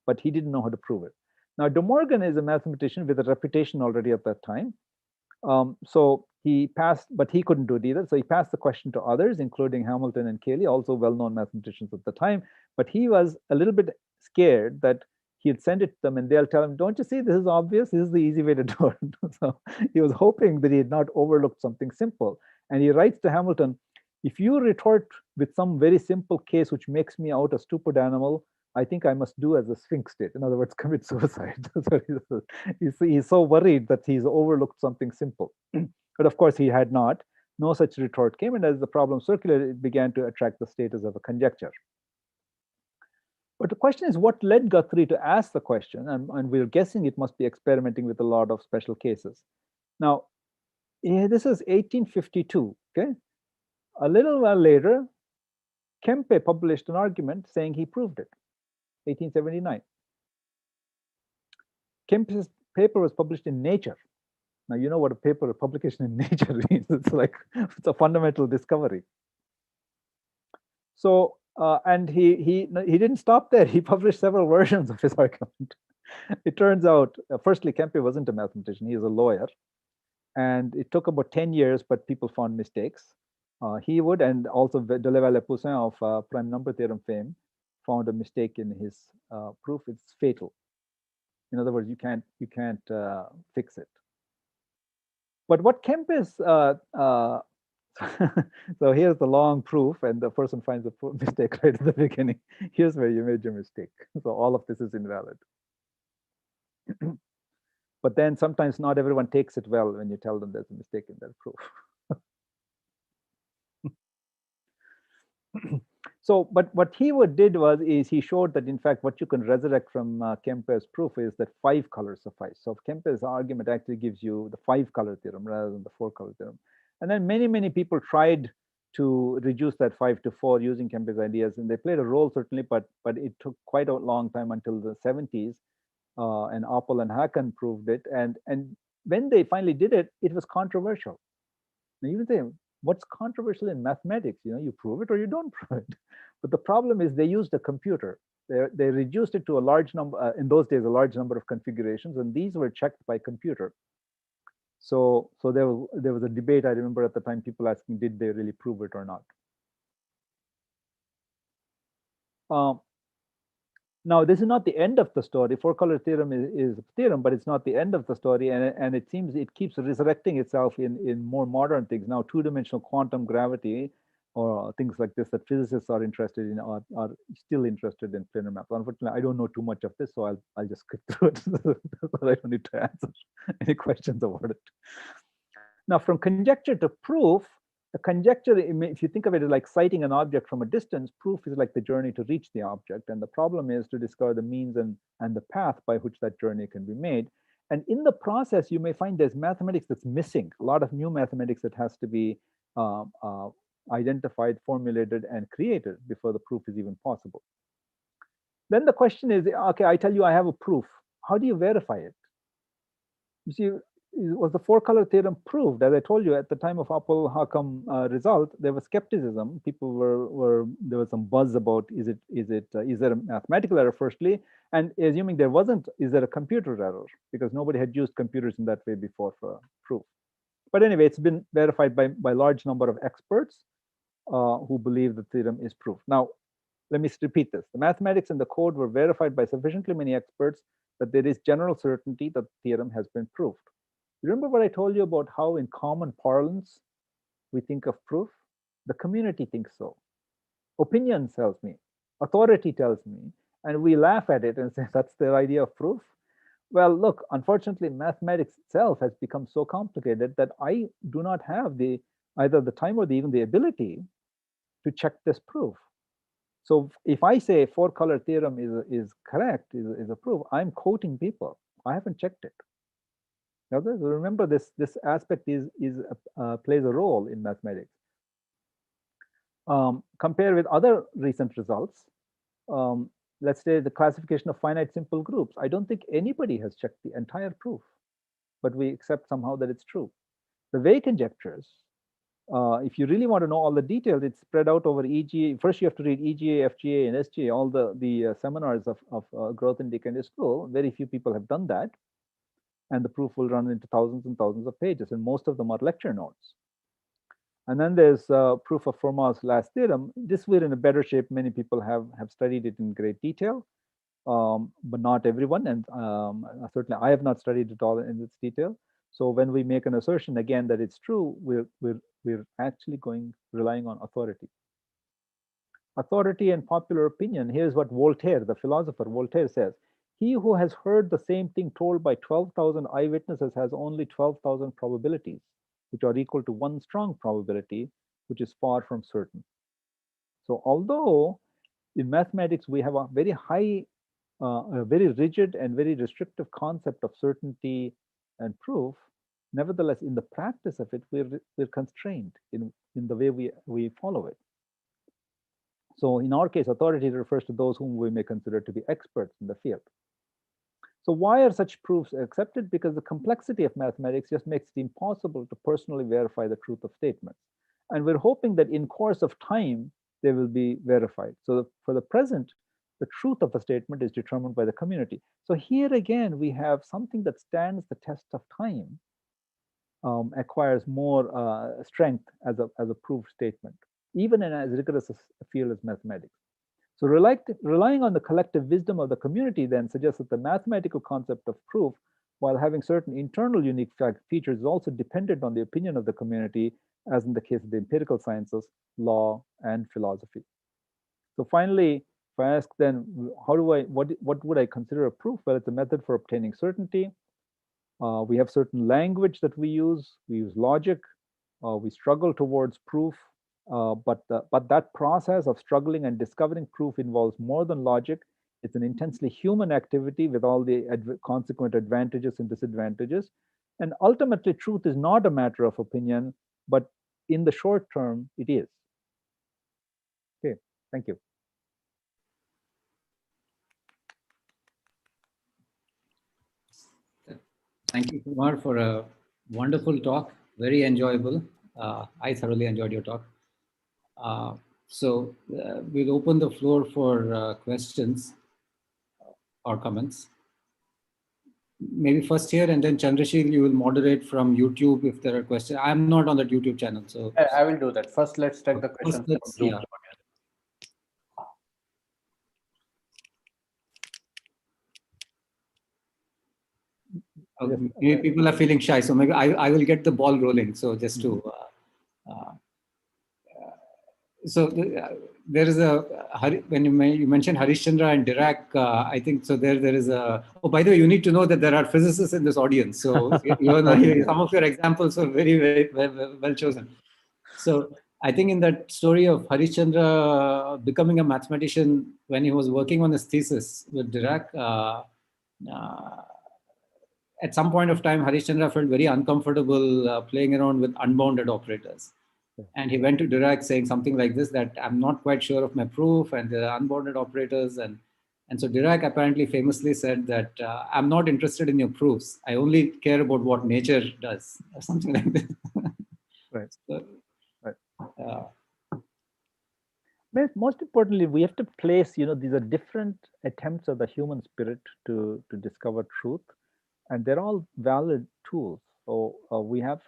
but he didn't know how to prove it. Now, De Morgan is a mathematician with a reputation already at that time. So he passed, but he couldn't do it either. So he passed the question to others, including Hamilton and Cayley, also well-known mathematicians at the time. But he was a little bit scared that he'd send it to them and they'll tell him, don't you see, this is obvious. This is the easy way to do it. So he was hoping that he had not overlooked something simple. And he writes to Hamilton, if you retort with some very simple case which makes me out a stupid animal, I think I must do as the Sphinx did. In other words, commit suicide. So he's so worried that he's overlooked something simple. But of course, he had not. No such retort came. And as the problem circulated, it began to attract the status of a conjecture. But the question is, what led Guthrie to ask the question? And we're guessing it must be experimenting with a lot of special cases. Now, this is 1852, okay? A little while later, Kempe published an argument saying he proved it, 1879. Kempe's paper was published in Nature. Now, you know what a paper, a publication in Nature means. It's like, it's a fundamental discovery. So, and he didn't stop there. He published several versions of his argument. It turns out, firstly, Kempe wasn't a mathematician. He is a lawyer. And it took about 10 years, but people found mistakes. He would, and also Delaval-Poussin of prime number theorem fame found a mistake in his proof. It's fatal. In other words, you can't fix it. But what Kempe's so here's the long proof, and the person finds a mistake right at the beginning. Here's where you made your mistake. So all of this is invalid. But then sometimes not everyone takes it well when you tell them there's a mistake in their proof. So, but what he did is he showed that in fact what you can resurrect from Kempe's proof is that 5 colors suffice. So Kempe's argument actually gives you the 5-color theorem rather than the 4-color theorem. And then many people tried to reduce that 5 to 4 using Kempe's ideas, and they played a role certainly, but it took quite a long time until the 70s, and Appel and Haken proved it. And when they finally did it, it was controversial. Now you would say, what's controversial in mathematics? You know, you prove it or you don't prove it. But the problem is they used a computer. They reduced it to a large number, in those days, a large number of configurations, and these were checked by computer. So there was a debate, I remember at the time, people asking, did they really prove it or not? Now, this is not the end of the story. Fourcolor theorem is a theorem, but it's not the end of the story. And it seems it keeps resurrecting itself in more modern things. Now, two-dimensional quantum gravity or things like this that physicists are interested in are still interested in planar maps. Unfortunately, I don't know too much of this, so I'll just skip through it. So I don't need to answer any questions about it. Now, from conjecture to proof, a conjecture, if you think of it as like sighting an object from a distance, proof is like the journey to reach the object. And the problem is to discover the means and the path by which that journey can be made. And in the process, you may find there's mathematics that's missing, a lot of new mathematics that has to be identified, formulated, and created before the proof is even possible. Then the question is, okay, I tell you I have a proof. How do you verify it? You see, was the four-color theorem proved? As I told you, at the time of Appel-Haken result, there was skepticism. People there was some buzz about is there a mathematical error firstly, and assuming there wasn't, is there a computer error? Because nobody had used computers in that way before for proof. But anyway, it's been verified by large number of experts who believe the theorem is proved. Now, let me repeat this. The mathematics and the code were verified by sufficiently many experts that there is general certainty that the theorem has been proved. Remember what I told you about how in common parlance we think of proof? The community thinks so. Opinion tells me, authority tells me, and we laugh at it and say that's their idea of proof. Well, look, unfortunately, mathematics itself has become so complicated that I do not have either the time or even the ability to check this proof. So if I say four-color theorem is correct, is a proof, I'm quoting people. I haven't checked it. Now, remember this aspect plays a role in mathematics. Compare with other recent results. Let's say the classification of finite simple groups. I don't think anybody has checked the entire proof, but we accept somehow that it's true. The Weil conjectures, if you really want to know all the details, it's spread out over EGA. First, you have to read EGA, FGA, and SGA, all the seminars of growth and decay in school. Very few people have done that. And the proof will run into thousands and thousands of pages, and most of them are lecture notes. And then there's proof of Fermat's last theorem. This we're in a better shape. Many people have studied it in great detail, but not everyone. And certainly I have not studied it all in its detail. So when we make an assertion again that it's true, we're actually relying on authority. Authority and popular opinion. Here's what Voltaire, the philosopher Voltaire, says. He who has heard the same thing told by 12,000 eyewitnesses has only 12,000 probabilities, which are equal to one strong probability, which is far from certain. So although In mathematics, we have a very high, a very rigid and very restrictive concept of certainty and proof. Nevertheless, in the practice of it, we're constrained in the way we follow it. So in our case, authority refers to those whom we may consider to be experts in the field. So why are such proofs accepted? Because the complexity of mathematics just makes it impossible to personally verify the truth of statements. And we're hoping that in course of time, they will be verified. So for the present, the truth of a statement is determined by the community. So here again, we have something that stands the test of time, acquires more strength as a proof statement, even in as rigorous a field as mathematics. So relying on the collective wisdom of the community then suggests that the mathematical concept of proof, while having certain internal unique features, is also dependent on the opinion of the community, as in the case of the empirical sciences, law, and philosophy. So finally, if I ask then, what would I consider a proof? Well, it's a method for obtaining certainty. We have certain language that we use logic, we struggle towards proof, but that process of struggling and discovering proof involves more than logic. It's an intensely human activity with all the consequent advantages and disadvantages. And ultimately, truth is not a matter of opinion, but in the short term, it is. Okay, thank you. Thank you, Kumar, for a wonderful talk. Very enjoyable. I thoroughly enjoyed your talk. So we'll open the floor for questions or comments. Maybe first here, and then Chandrashil, you will moderate from YouTube if there are questions. I'm not on that YouTube channel, so I will do that. First, let's take the questions. Yeah. Maybe people are feeling shy, so maybe I will get the ball rolling. So just to there is a when you mentioned Harishchandra and Dirac, I think so. There is a. Oh, by the way, you need to know that there are physicists in this audience. So some of your examples are very well chosen. So I think in that story of Harishchandra becoming a mathematician when he was working on his thesis with Dirac, at some point of time, Harishchandra felt very uncomfortable playing around with unbounded operators. And he went to Dirac saying something like this, that I'm not quite sure of my proof and there are unbounded operators. And so Dirac apparently famously said that I'm not interested in your proofs. I only care about what nature does, or something like this. Right. So, most importantly, we have to place, these are different attempts of the human spirit to discover truth, and they're all valid tools. So we have,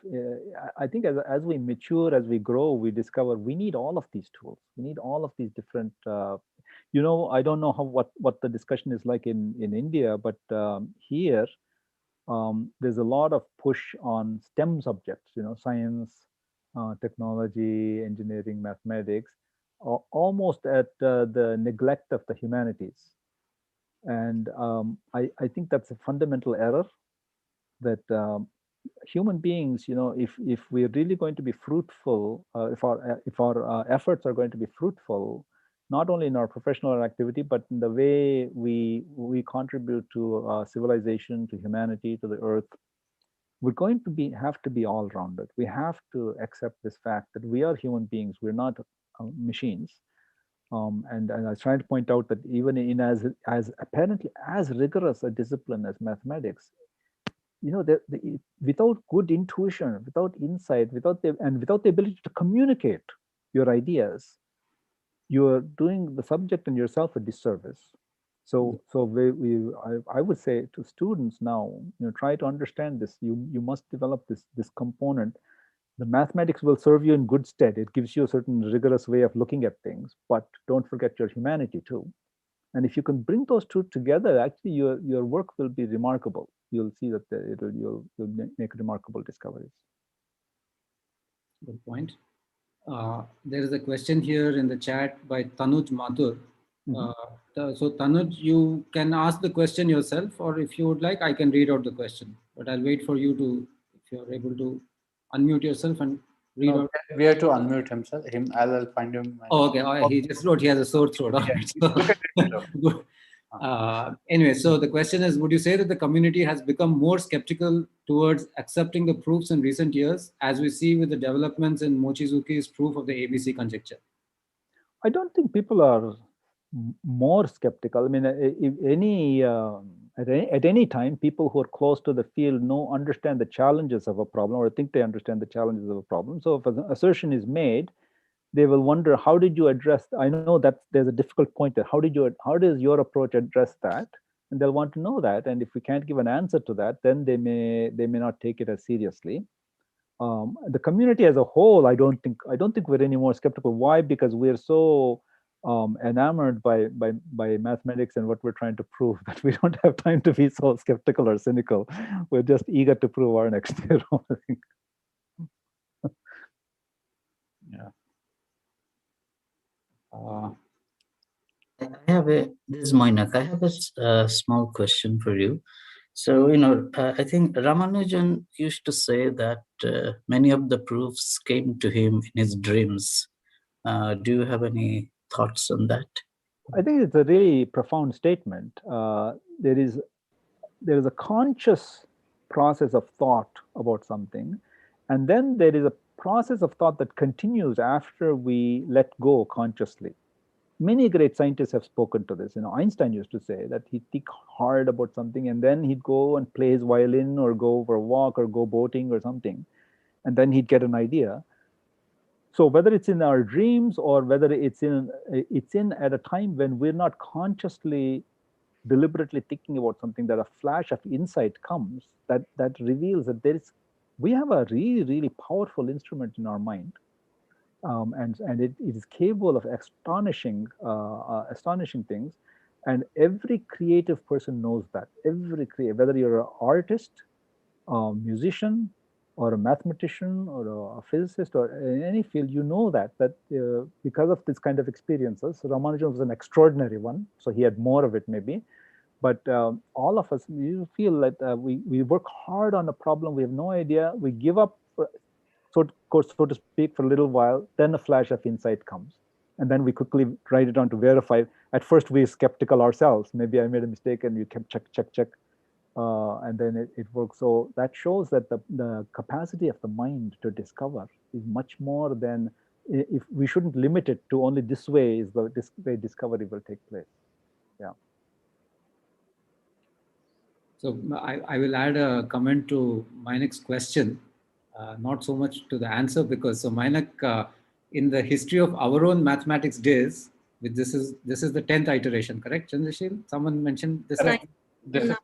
I think as we mature, as we grow, we discover we need all of these tools. We need all of these different, I don't know what the discussion is like in India, but here, there's a lot of push on STEM subjects, science, technology, engineering, mathematics, almost at the neglect of the humanities. And I think that's a fundamental error, that human beings, if we're really going to be fruitful, if our efforts are going to be fruitful, not only in our professional activity, but in the way we contribute to civilization, to humanity, to the earth, we're going to have to be all-rounded. We have to accept this fact that we are human beings. We're not machines. And I was trying to point out that even in as apparently as rigorous a discipline as mathematics, without good intuition, without insight, without the ability to communicate your ideas, you're doing the subject and yourself a disservice. So I would say to students now, try to understand this. You must develop this component. The mathematics will serve you in good stead. It gives you a certain rigorous way of looking at things, but don't forget your humanity too. And if you can bring those two together, actually your work will be remarkable. You'll see that you'll make remarkable discoveries. Good point. There is a question here in the chat by Tanuj Mathur. So Tanuj, you can ask the question yourself, or if you would like, I can read out the question. But I'll wait for you to, if you're able to unmute yourself and read No, out? we have to unmute himself. I'll find him. Oh, okay. Oh, he just wrote he has a sore throat. All right. So, Look at it. good. Anyway, so the question is, would you say that the community has become more skeptical towards accepting the proofs in recent years, as we see with the developments in Mochizuki's proof of the ABC conjecture? I don't think people are more skeptical. I mean, if any at any time, people who are close to the field understand the challenges of a problem, or think they understand the challenges of a problem. So if an assertion is made, they will wonder, how did you address? I know that there's a difficult point there. How does your approach address that? And they'll want to know that. And if we can't give an answer to that, then they may not take it as seriously. The community as a whole, I don't think we're any more skeptical. Why? Because we're so enamored by mathematics and what we're trying to prove that we don't have time to be so skeptical or cynical. We're just eager to prove our next theorem. I think. Yeah. I have this is Moinak. I have a small question for you. So, I think Ramanujan used to say that many of the proofs came to him in his dreams. Do you have any thoughts on that? I think it's a really profound statement. There is a conscious process of thought about something, and then there is a process of thought that continues after we let go consciously. Many great scientists have spoken to this. Einstein used to say that he'd think hard about something, and then he'd go and play his violin, or go for a walk, or go boating or something, and then he'd get an idea. So whether it's in our dreams, or whether it's in at a time when we're not consciously, deliberately thinking about something, that a flash of insight comes that reveals that we have a really, really powerful instrument in our mind. And it is capable of astonishing things, and every creative person knows that. Whether you're an artist, a musician, or a mathematician, or a physicist, or in any field, that because of this kind of experiences. Ramanujan was an extraordinary one, so he had more of it maybe. But all of us, you feel that we work hard on a problem, we have no idea, we give up, so to speak, for a little while, then a flash of insight comes, and then we quickly write it down to verify. At first, we're skeptical ourselves. Maybe I made a mistake, and you kept check, and then it works. So that shows that the capacity of the mind to discover is much more than, if we shouldn't limit it to only this way is this way discovery will take place. Yeah. So I will add a comment to Mainak's question, not so much to the answer, because Mainak, in the history of our own mathematics days, this is the 10th iteration, correct, Chandrashil? Someone mentioned this. This is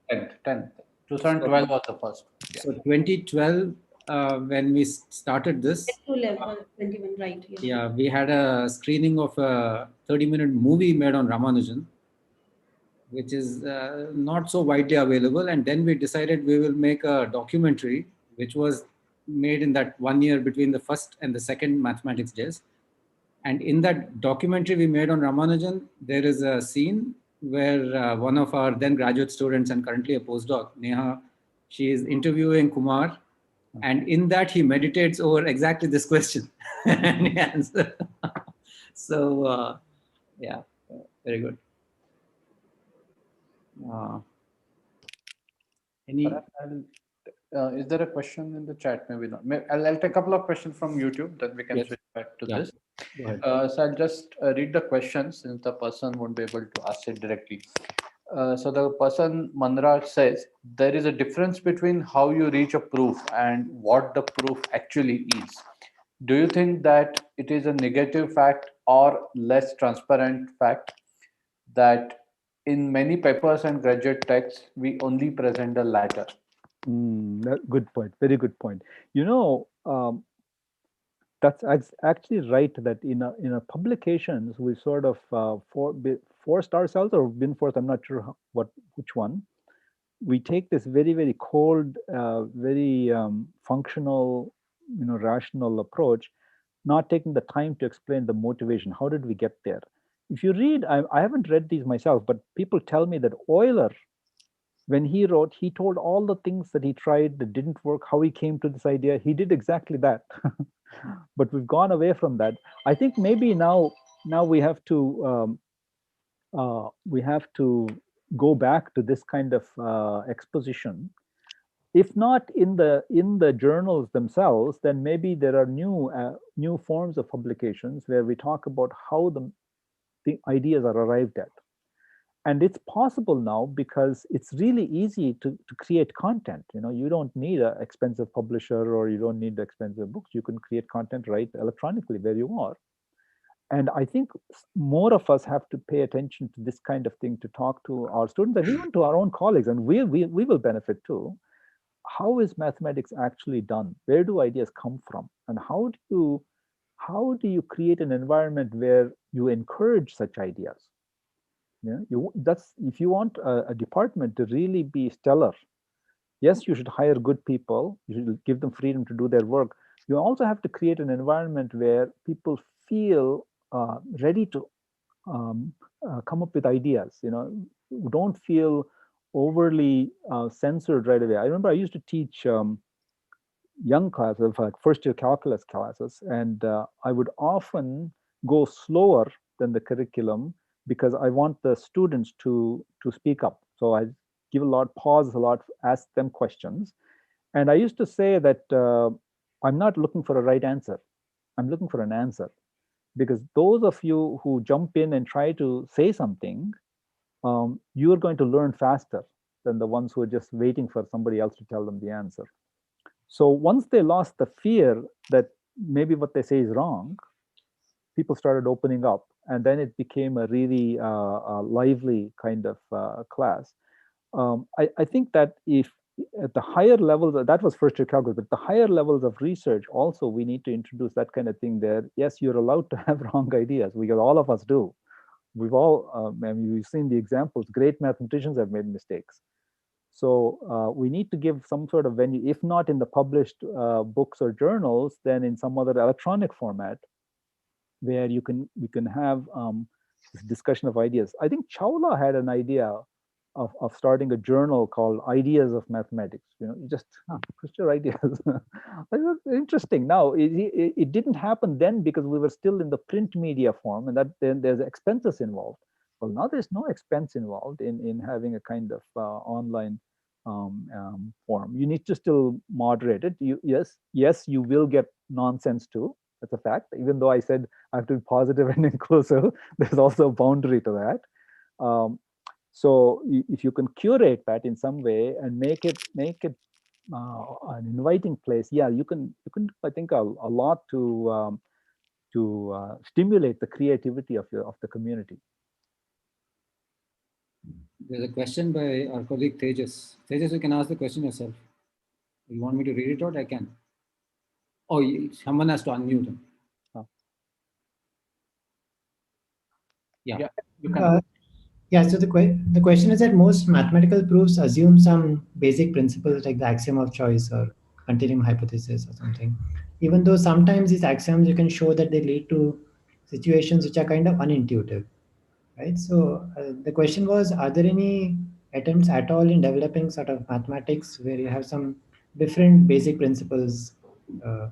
10th. 2012 was the first. Yeah. So 2012, when we started this, 21, right? Yeah, we had a screening of a 30-minute movie made on Ramanujan, which is not so widely available. And then we decided we will make a documentary, which was made in that 1 year between the first and the second mathematics days. And in that documentary we made on Ramanujan, there is a scene where one of our then graduate students and currently a postdoc, Neha, she is interviewing Kumar. And in that he meditates over exactly this question and he answers. So, yeah, very good. Is there a question in the chat? Maybe not. I'll take a couple of questions from YouTube, then we can switch back to this. Go ahead. So I'll just read the question, since the person won't be able to ask it directly. So the person, Manraj, says, there is a difference between how you reach a proof and what the proof actually is. Do you think that it is a negative fact or less transparent fact that in many papers and graduate texts, we only present the latter? Good point. Very good point. That's actually right, that in a publications, we sort of forced ourselves, or been forced, I'm not sure which one. We take this very, very cold, very functional, rational approach, not taking the time to explain the motivation. How did we get there? If you read, I haven't read these myself, but people tell me that Euler, when he wrote, he told all the things that he tried that didn't work, how he came to this idea. He did exactly that. But we've gone away from that. I think maybe now we have to go back to this kind of exposition. If not in the journals themselves, then maybe there are new forms of publications where we talk about how the ideas are arrived at. And it's possible now because it's really easy to create content. You don't need an expensive publisher, or you don't need expensive books. You can create content right electronically where you are. And I think more of us have to pay attention to this kind of thing, to talk to our students and even to our own colleagues, and we will benefit too. How is mathematics actually done? Where do ideas come from? And how do you create an environment where you encourage such ideas? That's if you want a department to really be stellar. Yes, you should hire good people. You should give them freedom to do their work. You also have to create an environment where people feel ready to come up with ideas. Don't feel overly censored right away. I remember I used to teach young classes, like first-year calculus classes, and I would often go slower than the curriculum because I want the students to speak up. So I give a lot, pause a lot, ask them questions. And I used to say that I'm not looking for a right answer. I'm looking for an answer. Because those of you who jump in and try to say something, you're going to learn faster than the ones who are just waiting for somebody else to tell them the answer. So once they lost the fear that maybe what they say is wrong, people started opening up. And then it became a really lively kind of class. I think that if at the higher levels, that was first year calculus, but the higher levels of research also, we need to introduce that kind of thing there. Yes, you're allowed to have wrong ideas, because all of us do. We've all, we've seen the examples. Great mathematicians have made mistakes. So we need to give some sort of venue, if not in the published books or journals, then in some other electronic format where we can have this discussion of ideas. I think Chawla had an idea of starting a journal called Ideas of Mathematics. You just push your ideas. Interesting. Now it didn't happen then because we were still in the print media form, and that then there's expenses involved. Well, now there's no expense involved in having a kind of online form. You need to still moderate it. Yes, you will get nonsense too. That's a fact. Even though I said I have to be positive and inclusive, there's also a boundary to that. So if you can curate that in some way and make it an inviting place, yeah, you can I think a lot to stimulate the creativity of the community. There's a question by our colleague Tejas. Tejas, you can ask the question yourself. You want me to read it out? I can. Oh, someone has to unmute him. Oh. Yeah. You can. Yeah, so the question is that most mathematical proofs assume some basic principles like the axiom of choice or continuum hypothesis or something. Even though sometimes these axioms you can show that they lead to situations which are kind of unintuitive, right? So the question was, are there any attempts at all in developing sort of mathematics where you have some different basic principles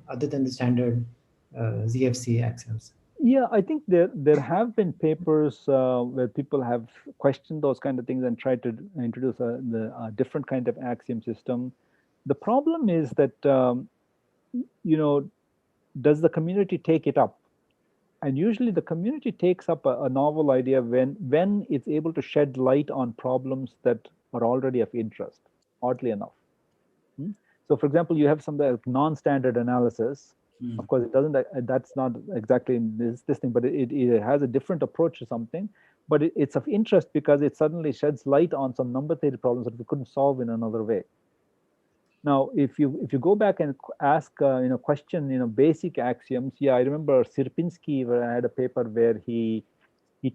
other than the standard ZFC axioms? Yeah, I think there have been papers where people have questioned those kind of things and tried to introduce a different kind of axiom system. The problem is that does the community take it up? And usually the community takes up a novel idea when it's able to shed light on problems that are already of interest, oddly enough. So for example, you have some non-standard analysis. Of course, it doesn't. That's not exactly this thing, but it has a different approach to something. But it's of interest because it suddenly sheds light on some number theory problems that we couldn't solve in another way. Now, if you go back and ask, question, basic axioms. Yeah, I remember Sierpinski had a paper where he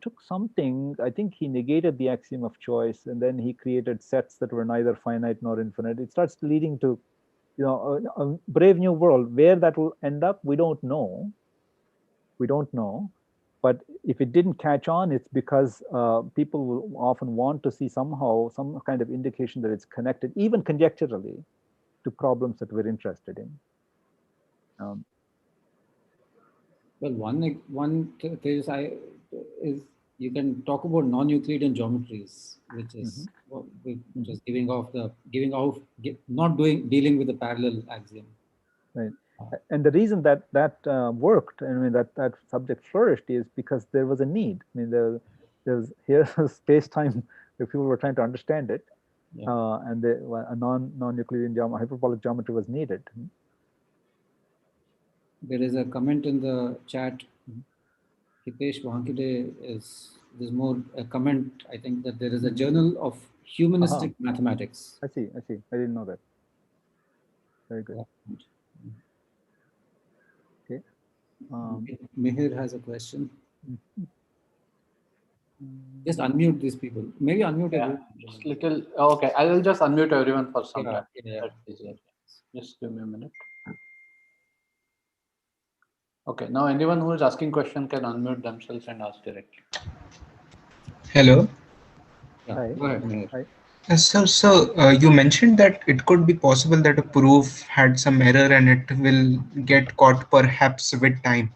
took something. I think he negated the axiom of choice, and then he created sets that were neither finite nor infinite. It starts leading to a brave new world. Where that will end up, we don't know. But if it didn't catch on, it's because people will often want to see somehow some kind of indication that it's connected, even conjecturally, to problems that we're interested in. Well, one case is you can talk about non-Euclidean geometries, which is just not dealing with the parallel axiom. Right. And the reason that worked, I mean, that subject flourished is because there was a need. I mean, there's here's a space-time where people were trying to understand it, and a non-Euclidean hyperbolic geometry was needed. There is a comment in the chat. Hitesh Wankide there's more a comment. I think that there is a journal of humanistic mathematics. I see. I didn't know that. Very good. Okay. Mihir has a question. Just unmute these people. Maybe unmute everyone. Just little. Okay, I will just unmute everyone for some time. Yeah. Just give me a minute. Okay, now anyone who is asking question can unmute themselves and ask directly. Hello. Yeah, go ahead, Mihir. So you mentioned that it could be possible that a proof had some error and it will get caught perhaps with time.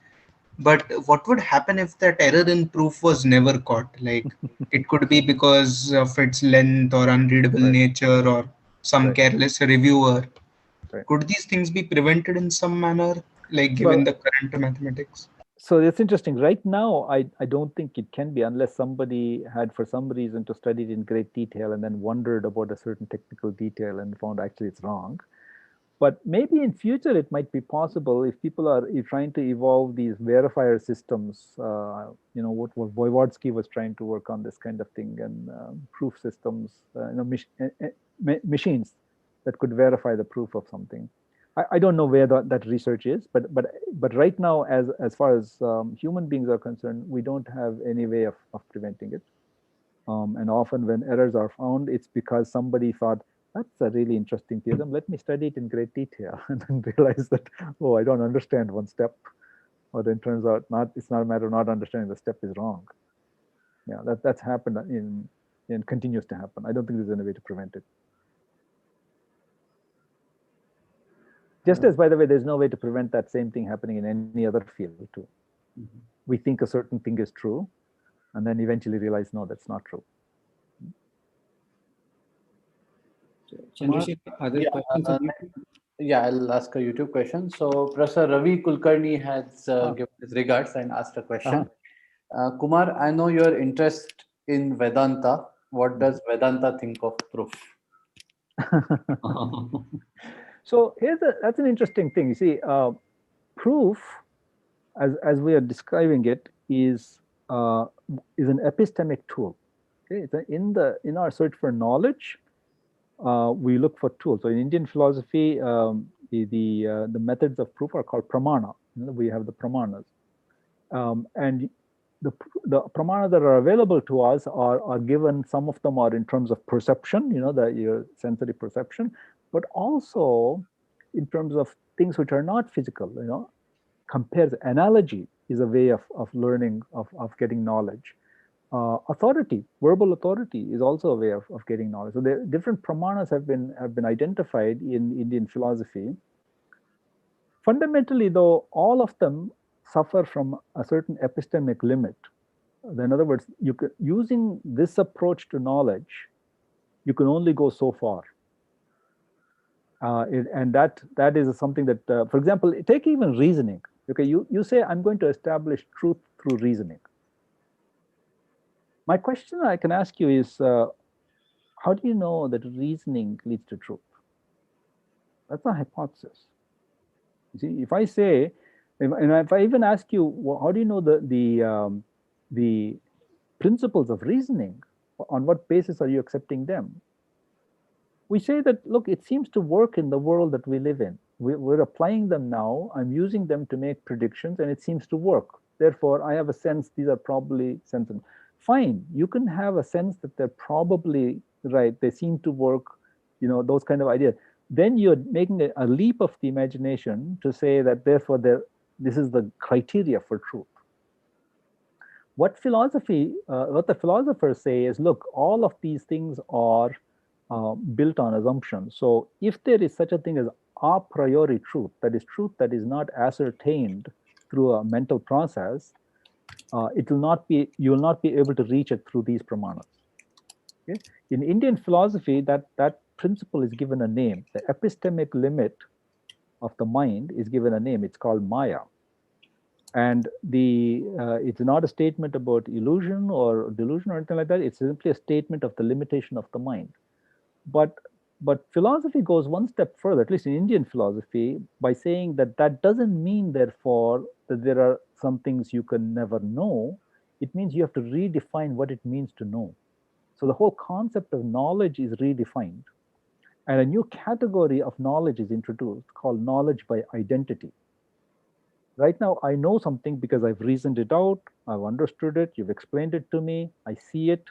But what would happen if that error in proof was never caught? Like it could be because of its length or unreadable nature or some careless reviewer. Could these things be prevented in some manner, like given the current mathematics? So it's interesting. Right now, I don't think it can be unless somebody had, for some reason, to study it in great detail and then wondered about a certain technical detail and found actually it's wrong. But maybe in future it might be possible if people are trying to evolve these verifier systems. What Voivodsky was trying to work on, this kind of thing, and proof systems, machines that could verify the proof of something. I don't know where that research is, but right now, as far as human beings are concerned, we don't have any way of preventing it. And often when errors are found, it's because somebody thought, that's a really interesting theorem, let me study it in great detail, and then realize that, oh, I don't understand one step, or then turns out it's not a matter of not understanding, the step is wrong. Yeah, that's happened and continues to happen. I don't think there's any way to prevent it. Just as, by the way, there's no way to prevent that same thing happening in any other field too. We think a certain thing is true, and then eventually realize, no, that's not true. Yeah, I'll ask a YouTube question. So Professor Ravi Kulkarni has given his regards and asked a question. Kumar, I know your interest in Vedanta. What does Vedanta think of proof? So that's an interesting thing. You see, proof, as we are describing it, is an epistemic tool. Okay, in our search for knowledge, we look for tools. So in Indian philosophy, the methods of proof are called pramana. We have the pramanas, and the pramana that are available to us are given. Some of them are in terms of perception, your sensory perception, but also in terms of things which are not physical. Compares analogy is a way of learning, of getting knowledge. Authority, verbal authority, is also a way of getting knowledge. So the different pramanas have been identified in Indian philosophy. Fundamentally, though, all of them suffer from a certain epistemic limit. In other words, using this approach to knowledge, you can only go so far. And that is something that, for example, take even reasoning. Okay, you say, I'm going to establish truth through reasoning. My question I can ask you is, how do you know that reasoning leads to truth? That's a hypothesis. You see, if I say, if I even ask you, well, how do you know the principles of reasoning? On what basis are you accepting them? We say that, look, it seems to work in the world that we live in. We're applying them now. I'm using them to make predictions, and it seems to work. Therefore, I have a sense these are probably sensible. Fine, you can have a sense that they're probably right. They seem to work, those kind of ideas. Then you're making a leap of the imagination to say that, therefore, this is the criteria for truth. What the philosophers say is, look, all of these things are built on assumptions. So if there is such a thing as a priori truth, that is truth that is not ascertained through a mental process, it will not be, you will not be able to reach it through these pramanas. Okay? In Indian philosophy, that principle is given a name. The epistemic limit of the mind is given a name. It's called Maya. And it's not a statement about illusion or delusion or anything like that. It's simply a statement of the limitation of the mind. But philosophy goes one step further, at least in Indian philosophy, by saying that that doesn't mean, therefore, that there are some things you can never know. It means you have to redefine what it means to know. So the whole concept of knowledge is redefined. And a new category of knowledge is introduced called knowledge by identity. Right now, I know something because I've reasoned it out, I've understood it, you've explained it to me, I see it.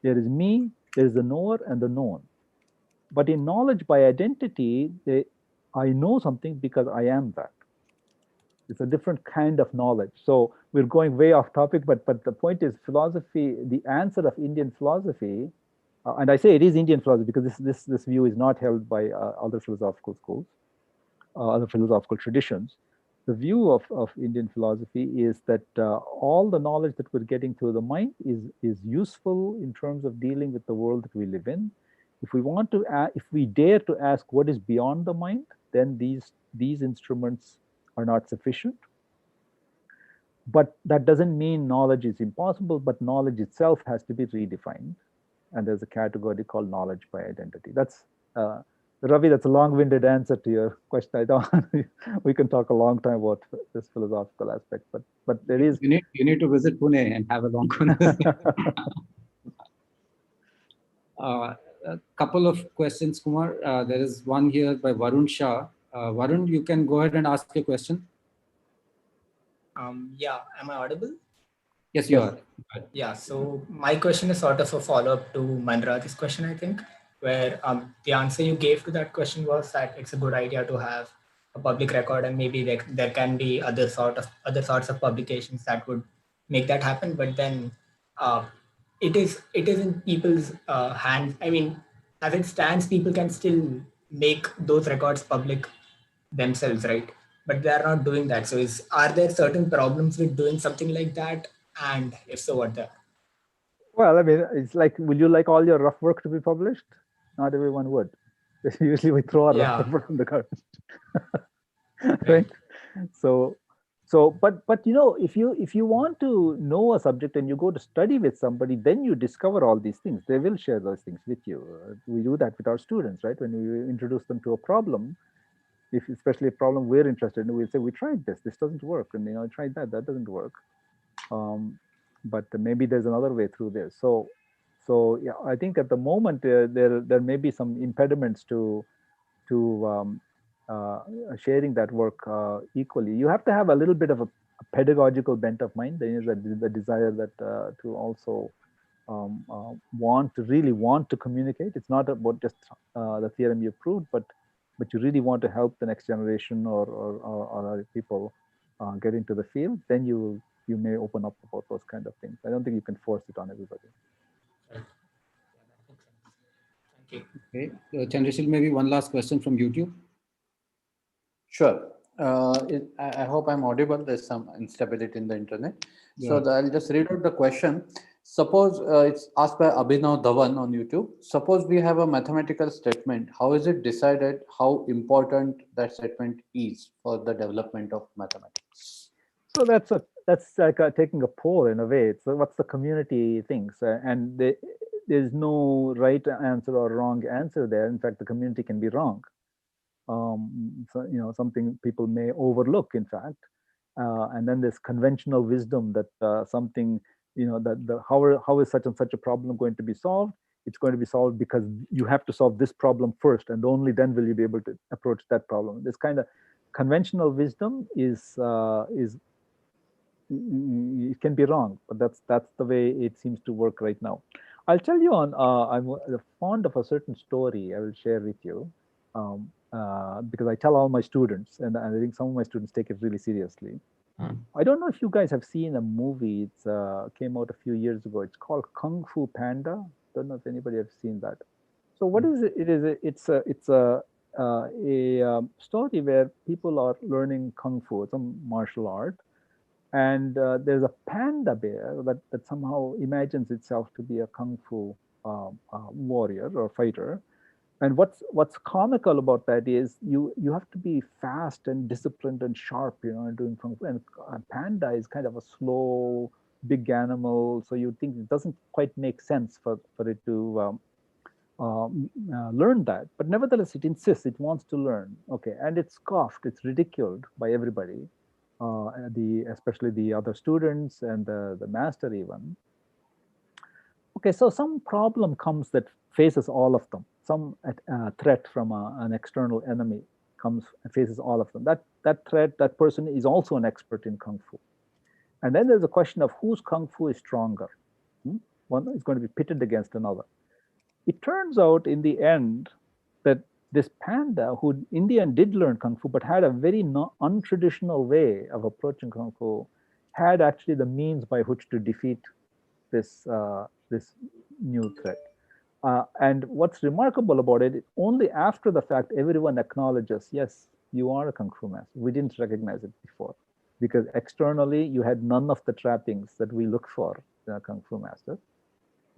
There is me, there is the knower and the known. But in knowledge by identity, I know something because I am that. It's a different kind of knowledge. So we're going way off topic, but the point is philosophy, the answer of Indian philosophy, and I say it is Indian philosophy because this view is not held by other philosophical schools, other philosophical traditions. The view of Indian philosophy is that all the knowledge that we're getting through the mind is useful in terms of dealing with the world that we live in. If we want to, if we dare to ask what is beyond the mind, then these instruments are not sufficient. But that doesn't mean knowledge is impossible, but knowledge itself has to be redefined. And there's a category called knowledge by identity. That's Ravi, that's a long-winded answer to your question. I don't. We can talk a long time about this philosophical aspect, but there is. You need to visit Pune and have a long conversation. A couple of questions, Kumar. There is one here by Varun Shah. Varun, you can go ahead and ask your question. Yeah, am I audible? Yes, you are. Yeah, so my question is sort of a follow-up to Manraj's question, I think, where the answer you gave to that question was that it's a good idea to have a public record, and maybe there can be other sorts of publications that would make that happen. But then it is in people's hands. I mean, as it stands, people can still make those records public themselves, right? But they are not doing that. So are there certain problems with doing something like that? And if so, what the? Well, I mean, it's like, would you like all your rough work to be published? Not everyone would. Usually we throw our rough work in the garbage. Right? So, but you know, if you want to know a subject and you go to study with somebody, then you discover all these things. They will share those things with you. We do that with our students, right? When we introduce them to a problem, if especially a problem we're interested in, we'll say, we tried this doesn't work, and I tried that doesn't work. But maybe there's another way through this. So yeah, I think at the moment there may be some impediments to sharing that work equally. You have to have a little bit of a pedagogical bent of mind. There is the desire that to also really want to communicate. It's not about just the theorem you proved, but you really want to help the next generation or other people get into the field. Then you may open up about those kind of things. I don't think you can force it on everybody. Okay, Chandrashil, maybe one last question from YouTube. Sure. I hope I'm audible. There's some instability in the internet. Yeah. So I'll just read out the question. Suppose it's asked by Abhinav Dhawan on YouTube. Suppose we have a mathematical statement. How is it decided how important that statement is for the development of mathematics? So that's like taking a poll in a way. So what's the community thinks, and there's no right answer or wrong answer there. In fact, the community can be wrong. So something people may overlook, in fact, and then there's conventional wisdom that something, that how is such and such a problem going to be solved? It's going to be solved because you have to solve this problem first, and only then will you be able to approach that problem. This kind of conventional wisdom is it can be wrong, but that's the way it seems to work right now. I'll tell you I'm fond of a certain story I will share with you, because I tell all my students, and I think some of my students take it really seriously. I don't know if you guys have seen a movie. It's came out a few years ago. It's called Kung Fu Panda. Don't know if anybody has seen that. So what is it? It's a story where people are learning kung fu, some martial art, And there's a panda bear that somehow imagines itself to be a kung fu warrior or fighter. And what's comical about that is you have to be fast and disciplined and sharp, in doing kung fu. And a panda is kind of a slow, big animal, so you think it doesn't quite make sense for it to learn that. But nevertheless, it insists, it wants to learn. Okay, and it's scoffed, it's ridiculed by everybody, especially the other students and the master even. Okay, so some problem comes that faces all of them. Some threat from an external enemy comes and faces all of them. That threat, that person is also an expert in kung fu. And then there's a question of whose kung fu is stronger. One is going to be pitted against another. It turns out in the end that this panda, who in the end did learn kung fu, but had a very untraditional way of approaching kung fu, had actually the means by which to defeat this new threat. And what's remarkable about it, only after the fact, everyone acknowledges, yes, you are a kung fu master. We didn't recognize it before, because externally you had none of the trappings that we look for in a kung fu master.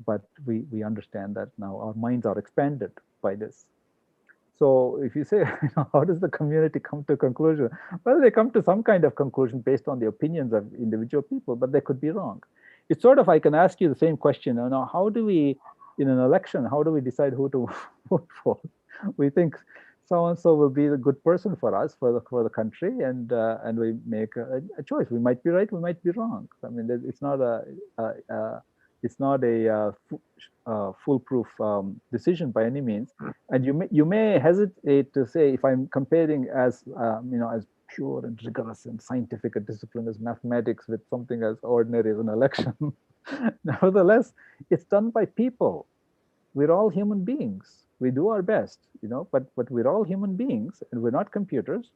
But we understand that now. Our minds are expanded by this. So if you say, how does the community come to a conclusion? Well, they come to some kind of conclusion based on the opinions of individual people, but they could be wrong. It's sort of, I can ask you the same question. How do we, in an election, how do we decide who to vote for? We think so-and-so will be the good person for us, for the country, and we make a choice. We might be right, we might be wrong. I mean, it's not a foolproof decision by any means. And you may hesitate to say, if I'm comparing as as pure and rigorous and scientific a discipline as mathematics with something as ordinary as an election. Nevertheless, it's done by people. We're all human beings. We do our best, but we're all human beings, and we're not computers.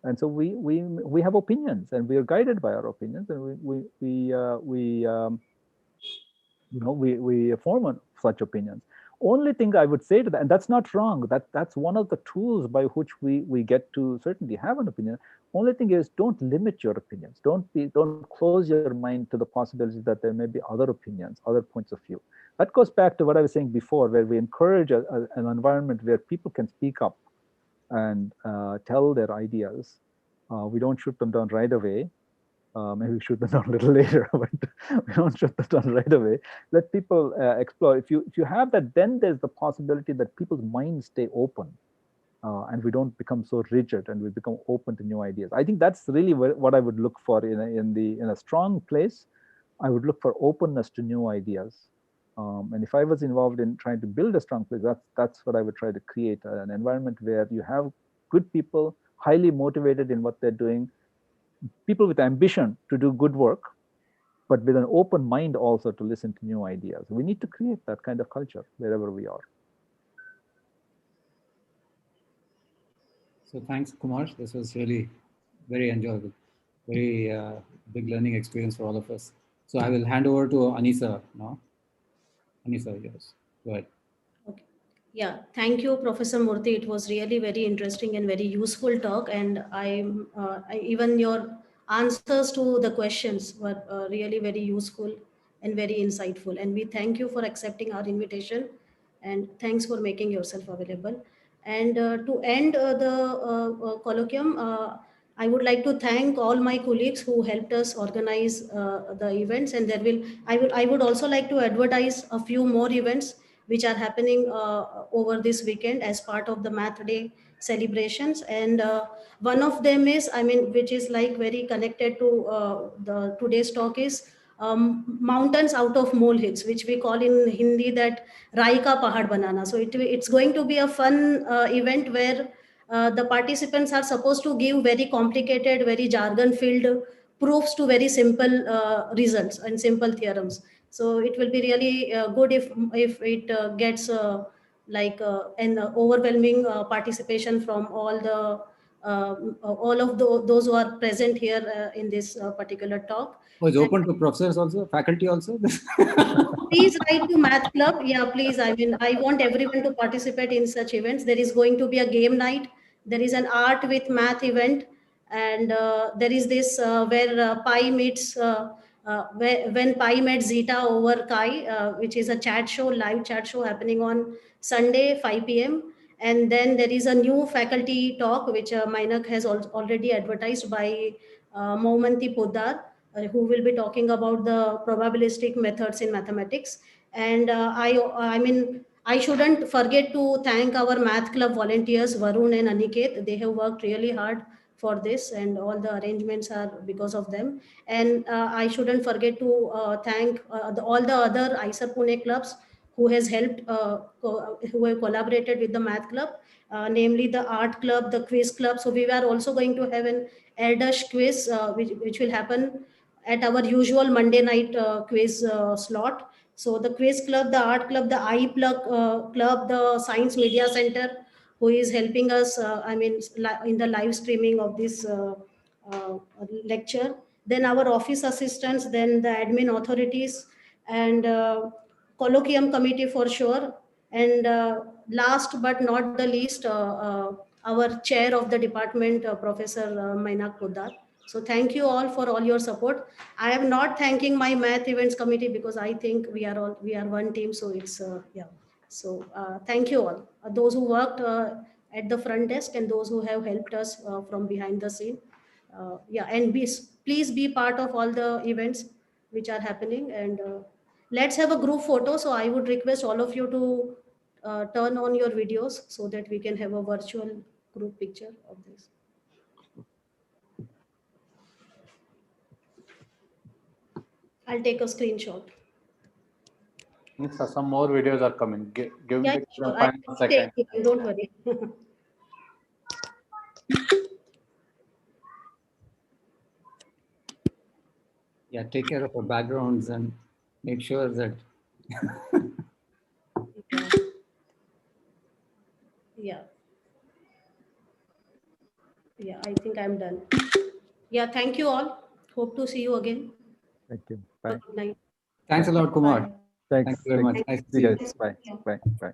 And so we have opinions, and we are guided by our opinions, and we form such opinions. Only thing I would say to that, and that's not wrong, that's one of the tools by which we get to certainly have an opinion. Only thing is, don't limit your opinions. Don't close your mind to the possibility that there may be other opinions, other points of view. That goes back to what I was saying before, where we encourage an environment where people can speak up and tell their ideas. We don't shoot them down right away. Maybe we shoot them down a little later, but we don't shoot them down right away. Let people explore. If you have that, then there's the possibility that people's minds stay open, and we don't become so rigid, and we become open to new ideas. I think that's really what I would look for in a strong place. I would look for openness to new ideas. And if I was involved in trying to build a strong place, that's what I would try to create, an environment where you have good people, highly motivated in what they're doing, people with ambition to do good work, but with an open mind also to listen to new ideas. We need to create that kind of culture wherever we are. So thanks, Kumar. This was really very enjoyable, very big learning experience for all of us. So I will hand over to Anisa now. Anisa, yes, go ahead. Okay. Yeah, thank you, Professor Murthy. It was really very interesting and very useful talk. And even your answers to the questions were really very useful and very insightful. And we thank you for accepting our invitation, and thanks for making yourself available. And to end the colloquium, I would like to thank all my colleagues who helped us organize the events. And I would also like to advertise a few more events which are happening over this weekend as part of the Math Day celebrations. And one of them is, which is like very connected to the today's talk, is mountains out of molehills, which we call in Hindi that Rai ka Pahad Banana. So it's going to be a fun event where the participants are supposed to give very complicated, very jargon-filled proofs to very simple results and simple theorems. So it will be really good if it gets an overwhelming participation from all of those who are present here in this particular talk. Oh, it's open to professors also, faculty also? Please write to Math Club. Yeah, please. I want everyone to participate in such events. There is going to be a game night. There is an art with math event. And there is this where pi meets when pi met zeta over chi, which is a chat show, live chat show happening on Sunday 5 p.m. And then there is a new faculty talk which Mainak has already advertised by Mohammadi Poddar, who will be talking about the probabilistic methods in mathematics. And I mean, I shouldn't forget to thank our math club volunteers, Varun and Aniket. They have worked really hard for this, and all the arrangements are because of them. And I shouldn't forget to thank all the other IISER Pune clubs who has helped, who have collaborated with the math club, namely the art club, the quiz club. So we were also going to have an Erdash quiz, which will happen at our usual Monday night quiz slot. So the quiz club, the art club, the club, the science media center, who is helping us, I mean, in the live streaming of this uh, lecture. Then our office assistants, then the admin authorities, and colloquium committee for sure. And last but not the least, our chair of the department, Professor Mainak Poddar. So thank you all for all your support. I am not thanking my math events committee because I think we are one team. So it's yeah. So thank you all, those who worked at the front desk and those who have helped us from behind the scene. Yeah, and please be part of all the events which are happening, and let's have a group photo. So I would request all of you to turn on your videos so that we can have a virtual group picture of this. I'll take a screenshot. Yes, sir, some more videos are coming. Give Yeah, me sure. 5 seconds. Don't worry. Yeah, take care of our backgrounds and make sure that. Yeah. Yeah, I think I'm done. Yeah, thank you all. Hope to see you again. Thank you. Bye. Good night. Thanks a lot, Kumar. Bye. Thank you very much. Nice to See see you you. guys. Bye. Bye. Bye.